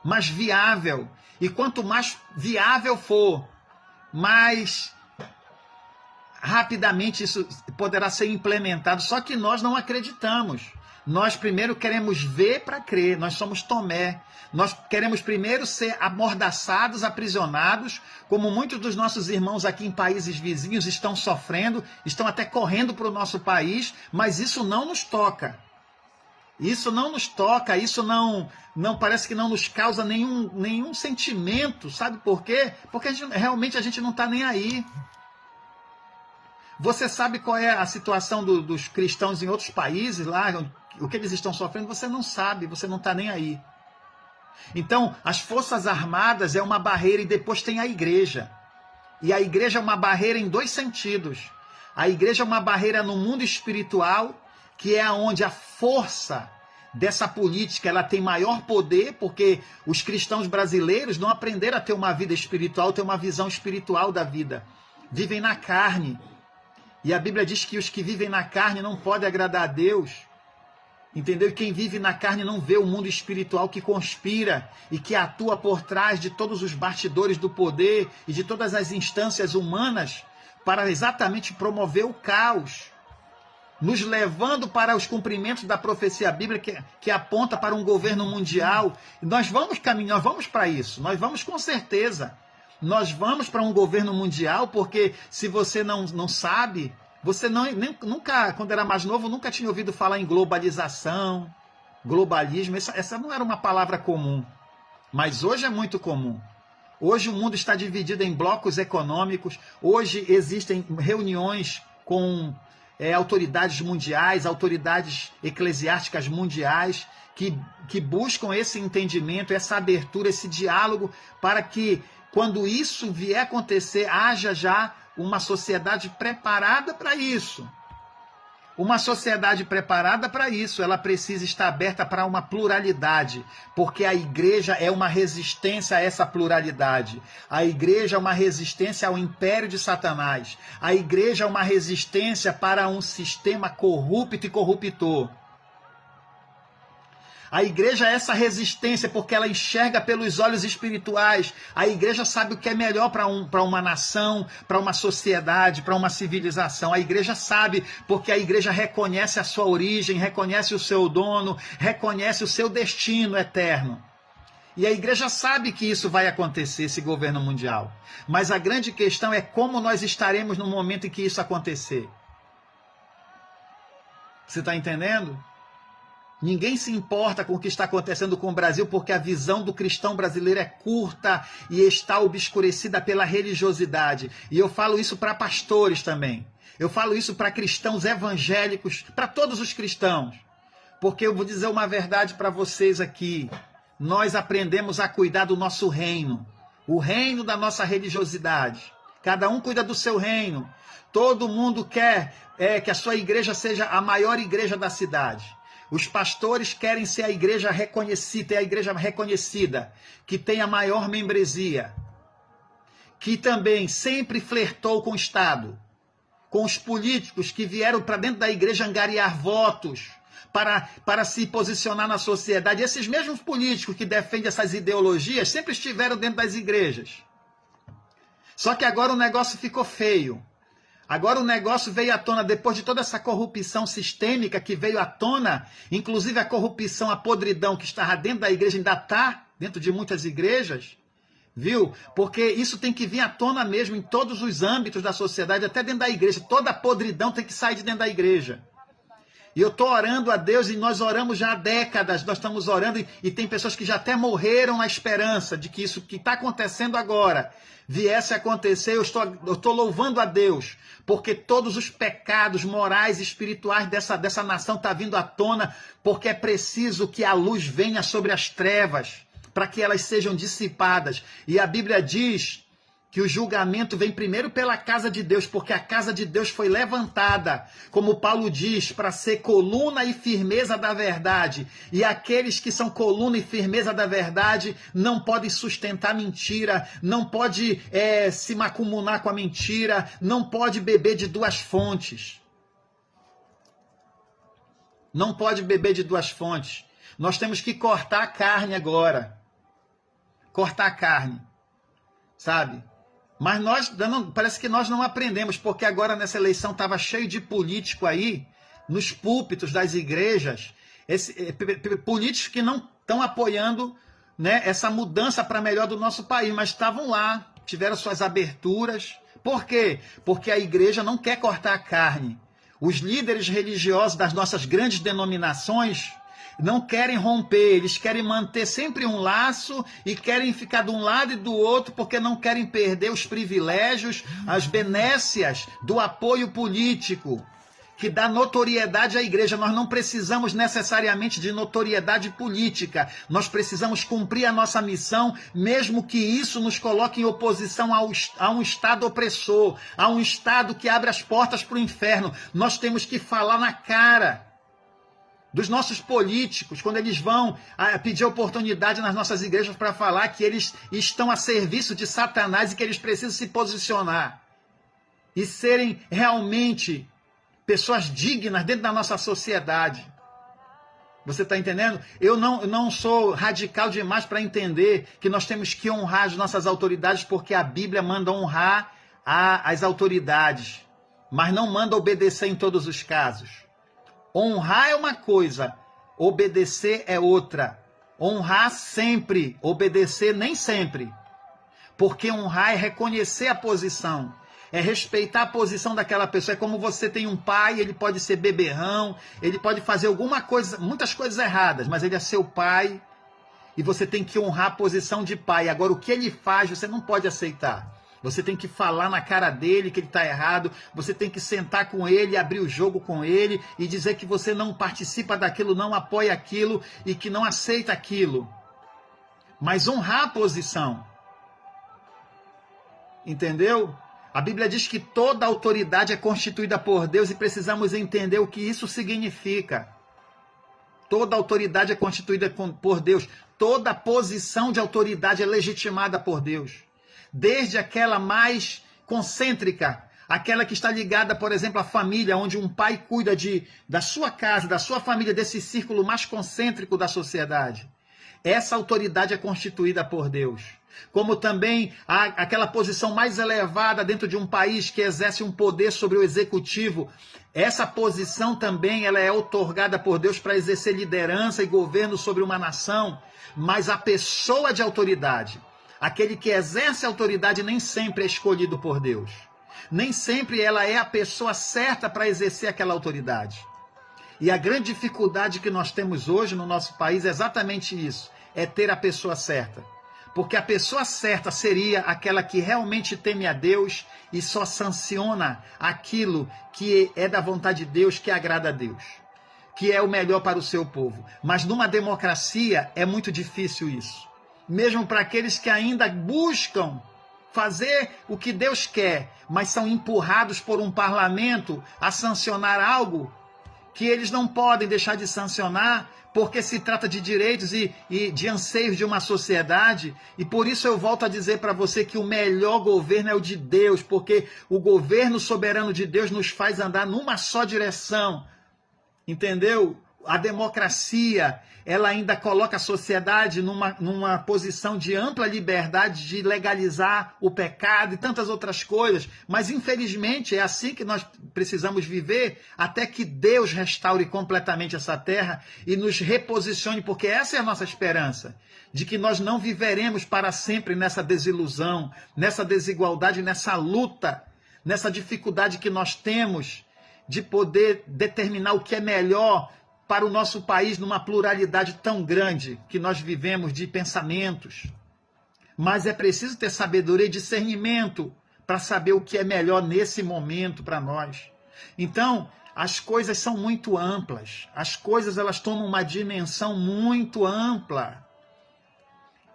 mas viável. E quanto mais viável for, mais rapidamente isso poderá ser implementado, só que nós não acreditamos. Nós primeiro queremos ver para crer, nós somos Tomé. Nós queremos primeiro ser amordaçados, aprisionados, como muitos dos nossos irmãos aqui em países vizinhos estão sofrendo, estão até correndo para o nosso país, mas isso não nos toca. Isso não nos toca, isso não parece que não nos causa nenhum sentimento, sabe por quê? Porque realmente a gente não está nem aí. Você sabe qual é a situação dos cristãos em outros países lá, o que eles estão sofrendo? Você não sabe, você não está nem aí. Então, as Forças Armadas é uma barreira e depois tem a igreja. E a igreja é uma barreira em dois sentidos. A igreja é uma barreira no mundo espiritual, que é onde a força dessa política ela tem maior poder, porque os cristãos brasileiros não aprenderam a ter uma vida espiritual, ter uma visão espiritual da vida. Vivem na carne. E a Bíblia diz que os que vivem na carne não podem agradar a Deus. Entendeu? E quem vive na carne não vê o mundo espiritual que conspira e que atua por trás de todos os bastidores do poder e de todas as instâncias humanas para exatamente promover o caos. nos levando para os cumprimentos da profecia bíblica que aponta para um governo mundial. Nós vamos caminhar, nós vamos para isso, nós vamos com certeza. Nós vamos para um governo mundial, porque se você não sabe, você nunca, quando era mais novo, nunca tinha ouvido falar em globalização, globalismo. Essa não era uma palavra comum, mas hoje é muito comum. Hoje o mundo está dividido em blocos econômicos, hoje existem reuniões com autoridades mundiais, autoridades eclesiásticas mundiais, que buscam esse entendimento, essa abertura, esse diálogo, para que, quando isso vier a acontecer, haja já uma sociedade preparada para isso. Uma sociedade preparada para isso, ela precisa estar aberta para uma pluralidade, porque a igreja é uma resistência a essa pluralidade. A igreja é uma resistência ao império de Satanás. A igreja é uma resistência para um sistema corrupto e corruptor. A igreja é essa resistência porque ela enxerga pelos olhos espirituais. A igreja sabe o que é melhor para uma nação, para uma sociedade, para uma civilização. A igreja sabe porque a igreja reconhece a sua origem, reconhece o seu dono, reconhece o seu destino eterno. E a igreja sabe que isso vai acontecer, esse governo mundial. Mas a grande questão é como nós estaremos no momento em que isso acontecer. Você está entendendo? Ninguém se importa com o que está acontecendo com o Brasil, porque a visão do cristão brasileiro é curta e está obscurecida pela religiosidade. E eu falo isso para pastores também. Eu falo isso para cristãos evangélicos, para todos os cristãos. Porque eu vou dizer uma verdade para vocês aqui. Nós aprendemos a cuidar do nosso reino. O reino da nossa religiosidade. Cada um cuida do seu reino. Todo mundo quer que a sua igreja seja a maior igreja da cidade. Os pastores querem ser a igreja reconhecida, ter a igreja reconhecida, que tem a maior membresia, que também sempre flertou com o Estado, com os políticos que vieram para dentro da igreja angariar votos, para se posicionar na sociedade. Esses mesmos políticos que defendem essas ideologias sempre estiveram dentro das igrejas. Só que agora o negócio ficou feio. Agora o negócio veio à tona, depois de toda essa corrupção sistêmica que veio à tona, inclusive a corrupção, a podridão que estava dentro da igreja, ainda está dentro de muitas igrejas, viu? Porque isso tem que vir à tona mesmo em todos os âmbitos da sociedade, até dentro da igreja. Toda a podridão tem que sair de dentro da igreja. E eu estou orando a Deus, e nós oramos já há décadas, nós estamos orando, e tem pessoas que já até morreram na esperança de que isso que está acontecendo agora viesse a acontecer. Eu estou louvando a Deus, porque todos os pecados morais e espirituais dessa nação estão vindo à tona, porque é preciso que a luz venha sobre as trevas, para que elas sejam dissipadas. E a Bíblia diz que o julgamento vem primeiro pela casa de Deus, porque a casa de Deus foi levantada, como Paulo diz, para ser coluna e firmeza da verdade. E aqueles que são coluna e firmeza da verdade não podem sustentar mentira, não pode se macumunar com a mentira, não pode beber de duas fontes. Não pode beber de duas fontes. Nós temos que cortar a carne agora. Cortar a carne, sabe? Mas parece que nós não aprendemos, porque agora nessa eleição estava cheio de político aí, nos púlpitos das igrejas, políticos que não estão apoiando, né, essa mudança para melhor do nosso país, mas estavam lá, tiveram suas aberturas. Por quê? Porque a igreja não quer cortar a carne. Os líderes religiosos das nossas grandes denominações não querem romper, eles querem manter sempre um laço e querem ficar de um lado e do outro, porque não querem perder os privilégios, as benécias do apoio político, que dá notoriedade à igreja. Nós não precisamos necessariamente de notoriedade política, nós precisamos cumprir a nossa missão, mesmo que isso nos coloque em oposição a um Estado opressor, a um Estado que abre as portas para o inferno. Nós temos que falar na cara dos nossos políticos, quando eles vão pedir oportunidade nas nossas igrejas para falar que eles estão a serviço de Satanás e que eles precisam se posicionar e serem realmente pessoas dignas dentro da nossa sociedade. Você está entendendo? Eu não sou radical demais para entender que nós temos que honrar as nossas autoridades, porque a Bíblia manda honrar as autoridades, mas não manda obedecer em todos os casos. Honrar é uma coisa, obedecer é outra. Honrar sempre, obedecer nem sempre. Porque honrar é reconhecer a posição, é respeitar a posição daquela pessoa. É como você tem um pai, ele pode ser beberrão, ele pode fazer alguma coisa, muitas coisas erradas, mas ele é seu pai e você tem que honrar a posição de pai. Agora, o que ele faz, você não pode aceitar. Você tem que falar na cara dele que ele está errado, você tem que sentar com ele, abrir o jogo com ele e dizer que você não participa daquilo, não apoia aquilo e que não aceita aquilo. Mas honrar a posição. Entendeu? A Bíblia diz que toda autoridade é constituída por Deus e precisamos entender o que isso significa. Toda autoridade é constituída por Deus. Toda posição de autoridade é legitimada por Deus. Desde aquela mais concêntrica, aquela que está ligada, por exemplo, à família, onde um pai cuida da sua casa, da sua família, desse círculo mais concêntrico da sociedade. Essa autoridade é constituída por Deus. Como também aquela posição mais elevada dentro de um país que exerce um poder sobre o executivo. Essa posição também ela é outorgada por Deus para exercer liderança e governo sobre uma nação. Mas a pessoa de autoridade, aquele que exerce autoridade, nem sempre é escolhido por Deus. Nem sempre ela é a pessoa certa para exercer aquela autoridade. E a grande dificuldade que nós temos hoje no nosso país é exatamente isso, é ter a pessoa certa. Porque a pessoa certa seria aquela que realmente teme a Deus e só sanciona aquilo que é da vontade de Deus, que agrada a Deus, que é o melhor para o seu povo. Mas numa democracia é muito difícil isso. Mesmo para aqueles que ainda buscam fazer o que Deus quer, mas são empurrados por um parlamento a sancionar algo que eles não podem deixar de sancionar, porque se trata de direitos e de anseios de uma sociedade. E por isso eu volto a dizer para você que o melhor governo é o de Deus, porque o governo soberano de Deus nos faz andar numa só direção. Entendeu? A democracia, ela ainda coloca a sociedade numa posição de ampla liberdade de legalizar o pecado e tantas outras coisas. Mas, infelizmente, é assim que nós precisamos viver até que Deus restaure completamente essa terra e nos reposicione, porque essa é a nossa esperança, de que nós não viveremos para sempre nessa desilusão, nessa desigualdade, nessa luta, nessa dificuldade que nós temos de poder determinar o que é melhor para o nosso país numa pluralidade tão grande que nós vivemos de pensamentos. Mas é preciso ter sabedoria e discernimento para saber o que é melhor nesse momento para nós. Então, as coisas são muito amplas. As coisas elas tomam uma dimensão muito ampla.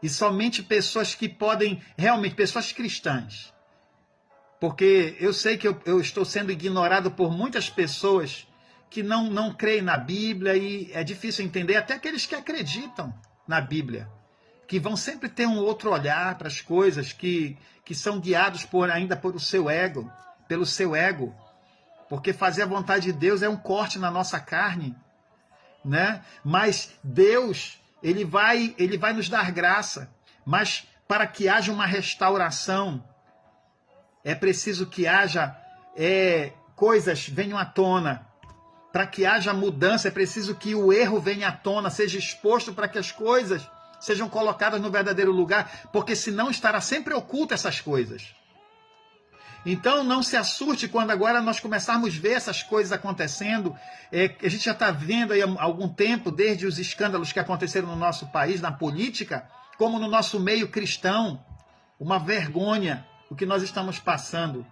E somente pessoas que podem, realmente, pessoas cristãs. Porque eu sei que eu estou sendo ignorado por muitas pessoas que não creem na Bíblia e é difícil entender, até aqueles que acreditam na Bíblia, que vão sempre ter um outro olhar para as coisas, que são guiados ainda por o seu ego, pelo seu ego, porque fazer a vontade de Deus é um corte na nossa carne, né? Mas Deus, ele vai nos dar graça, mas para que haja uma restauração, é preciso que haja coisas venham à tona. Para que haja mudança, é preciso que o erro venha à tona, seja exposto para que as coisas sejam colocadas no verdadeiro lugar, porque senão estará sempre oculto essas coisas. Então não se assuste quando agora nós começarmos a ver essas coisas acontecendo. A gente já está vendo aí há algum tempo, desde os escândalos que aconteceram no nosso país, na política, como no nosso meio cristão. Uma vergonha o que nós estamos passando.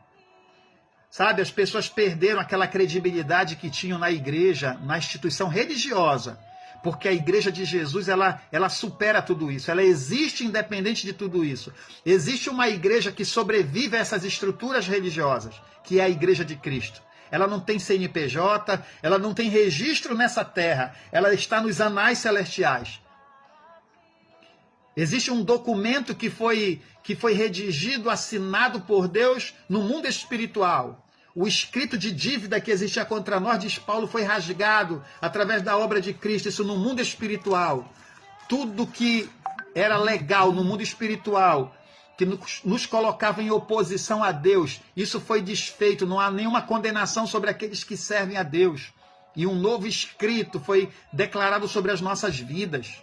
Sabe, as pessoas perderam aquela credibilidade que tinham na igreja, na instituição religiosa, porque a igreja de Jesus, ela supera tudo isso, ela existe independente de tudo isso. Existe uma igreja que sobrevive a essas estruturas religiosas, que é a igreja de Cristo. Ela não tem CNPJ, ela não tem registro nessa terra, ela está nos anais celestiais. Existe um documento que foi redigido, assinado por Deus no mundo espiritual. O escrito de dívida que existia contra nós, diz Paulo, foi rasgado através da obra de Cristo, isso no mundo espiritual. Tudo que era legal no mundo espiritual, que nos colocava em oposição a Deus, isso foi desfeito, não há nenhuma condenação sobre aqueles que servem a Deus. e um novo escrito foi declarado sobre as nossas vidas.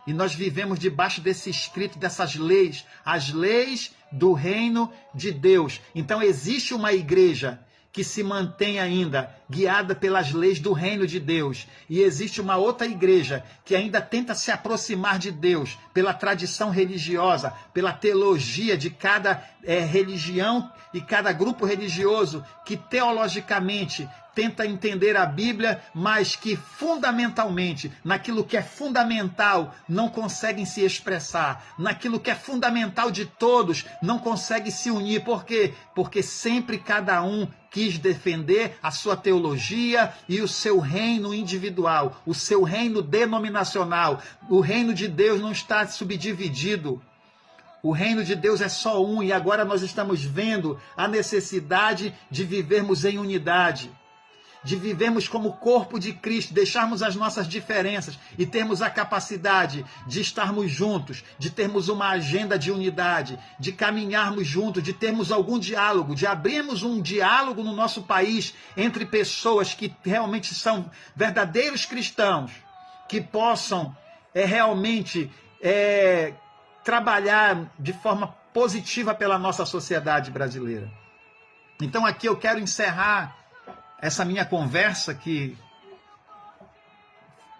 E nós vivemos debaixo desse escrito, dessas leis, as leis do reino de Deus. Então existe uma igreja que se mantém ainda guiada pelas leis do reino de Deus. E existe uma outra igreja que ainda tenta se aproximar de Deus pela tradição religiosa, pela teologia de cada religião e cada grupo religioso que teologicamente tenta entender a Bíblia, mas que fundamentalmente, naquilo que é fundamental, não conseguem se expressar. Naquilo que é fundamental de todos, não conseguem se unir. Por quê? Porque sempre cada um quis defender a sua teologia e o seu reino individual, o seu reino denominacional. O reino de Deus não está subdividido. O reino de Deus é só um, e agora nós estamos vendo a necessidade de vivermos em unidade, de vivermos como corpo de Cristo, deixarmos as nossas diferenças e termos a capacidade de estarmos juntos, de termos uma agenda de unidade, de caminharmos juntos, de termos algum diálogo, de abrirmos um diálogo no nosso país entre pessoas que realmente são verdadeiros cristãos, que possam realmente trabalhar de forma positiva pela nossa sociedade brasileira. Então aqui eu quero encerrar essa minha conversa, que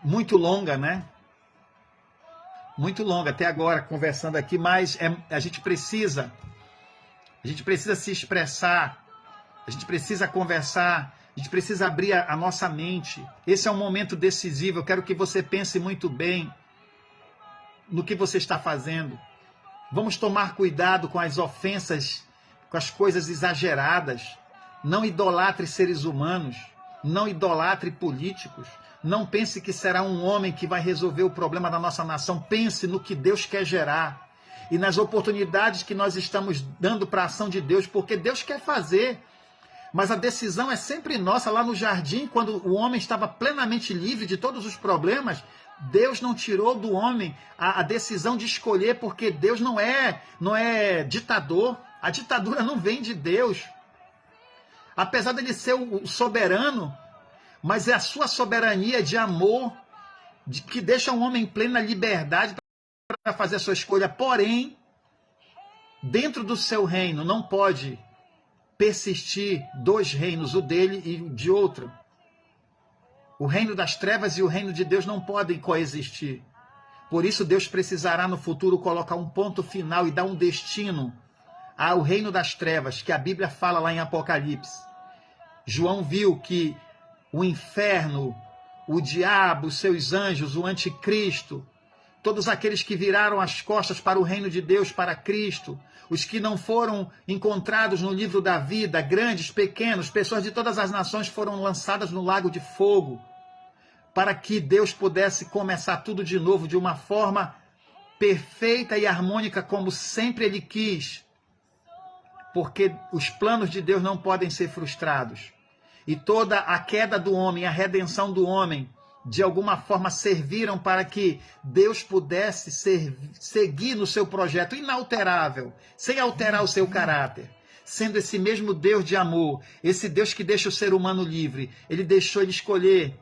muito longa, né? Muito longa até agora, conversando aqui, mas a gente precisa se expressar, a gente precisa conversar, a gente precisa abrir a nossa mente. Esse é um momento decisivo. Eu quero que você pense muito bem no que você está fazendo. Vamos tomar cuidado com as ofensas, com as coisas exageradas. Não idolatre seres humanos, não idolatre políticos. Não pense que será um homem que vai resolver o problema da nossa nação. Pense no que Deus quer gerar e nas oportunidades que nós estamos dando para a ação de Deus, porque Deus quer fazer. Mas a decisão é sempre nossa. Lá no jardim, quando o homem estava plenamente livre de todos os problemas, Deus não tirou do homem a decisão de escolher, porque Deus não é ditador. A ditadura não vem de Deus. Apesar dele ser o soberano, mas é a sua soberania de amor que deixa o homem em plena liberdade para fazer a sua escolha. Porém, dentro do seu reino não pode persistir dois reinos, o dele e o de outro. O reino das trevas e o reino de Deus não podem coexistir. Por isso Deus precisará no futuro colocar um ponto final e dar um destino ao reino das trevas, que a Bíblia fala lá em Apocalipse. João viu que o inferno, o diabo, os seus anjos, o anticristo, todos aqueles que viraram as costas para o reino de Deus, para Cristo, os que não foram encontrados no livro da vida, grandes, pequenos, pessoas de todas as nações foram lançadas no lago de fogo, para que Deus pudesse começar tudo de novo de uma forma perfeita e harmônica, como sempre Ele quis, porque os planos de Deus não podem ser frustrados. E toda a queda do homem, a redenção do homem, de alguma forma serviram para que Deus pudesse seguir no seu projeto inalterável, sem alterar o seu caráter. Sendo esse mesmo Deus de amor, esse Deus que deixa o ser humano livre, ele deixou ele escolher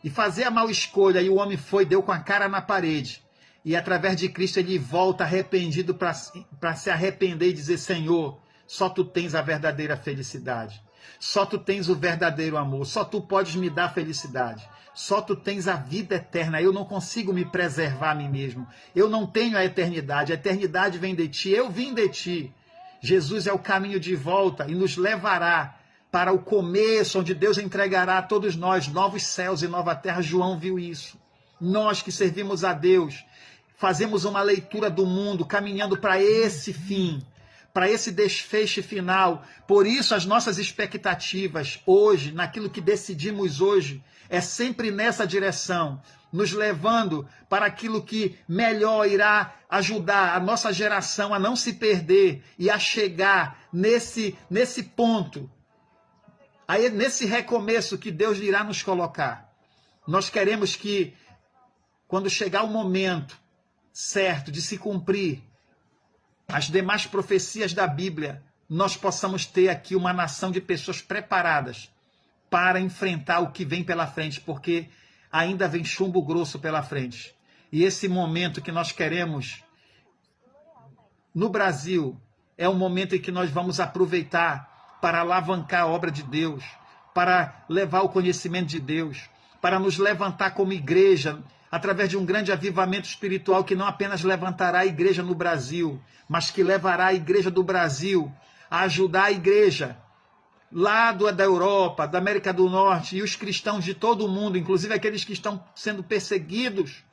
e fazer a mal escolha, e o homem deu com a cara na parede. E através de Cristo ele volta arrependido para se arrepender e dizer: Senhor, só tu tens a verdadeira felicidade. Só tu tens o verdadeiro amor, só tu podes me dar felicidade, só tu tens a vida eterna. Eu não consigo me preservar a mim mesmo, eu não tenho a eternidade vem de ti, eu vim de ti. Jesus é o caminho de volta e nos levará para o começo, onde Deus entregará a todos nós novos céus e nova terra. João viu isso. Nós que servimos a Deus, fazemos uma leitura do mundo, caminhando para esse fim, para esse desfecho final. Por isso as nossas expectativas hoje, naquilo que decidimos hoje, é sempre nessa direção, nos levando para aquilo que melhor irá ajudar a nossa geração a não se perder e a chegar nesse ponto, aí, nesse recomeço que Deus irá nos colocar. Nós queremos que, quando chegar o momento certo de se cumprir as demais profecias da Bíblia, nós possamos ter aqui uma nação de pessoas preparadas para enfrentar o que vem pela frente, porque ainda vem chumbo grosso pela frente. E esse momento que nós queremos no Brasil é um momento em que nós vamos aproveitar para alavancar a obra de Deus, para levar o conhecimento de Deus, para nos levantar como igreja, através de um grande avivamento espiritual que não apenas levantará a igreja no Brasil, mas que levará a igreja do Brasil a ajudar a igreja lá da Europa, da América do Norte e os cristãos de todo o mundo, inclusive aqueles que estão sendo perseguidos,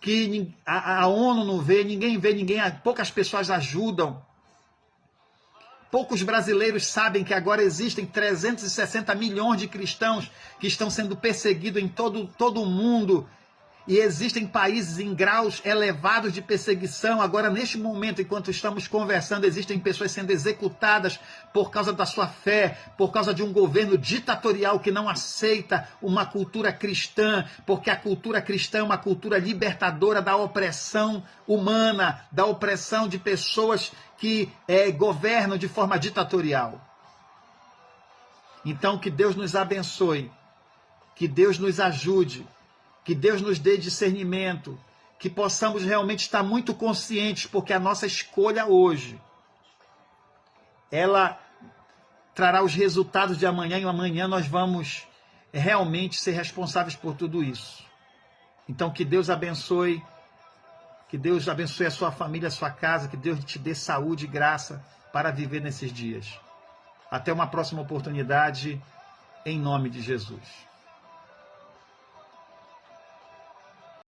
que a ONU não vê, poucas pessoas ajudam. Poucos brasileiros sabem que agora existem 360 milhões de cristãos que estão sendo perseguidos em todo o mundo. E existem países em graus elevados de perseguição. Agora, neste momento, enquanto estamos conversando, existem pessoas sendo executadas por causa da sua fé, por causa de um governo ditatorial que não aceita uma cultura cristã, porque a cultura cristã é uma cultura libertadora da opressão humana, da opressão de pessoas que governam de forma ditatorial. Então, que Deus nos abençoe, que Deus nos ajude, que Deus nos dê discernimento, que possamos realmente estar muito conscientes, porque a nossa escolha hoje, ela trará os resultados de amanhã, e amanhã nós vamos realmente ser responsáveis por tudo isso. Então, que Deus abençoe a sua família, a sua casa, que Deus te dê saúde e graça para viver nesses dias. Até uma próxima oportunidade, em nome de Jesus.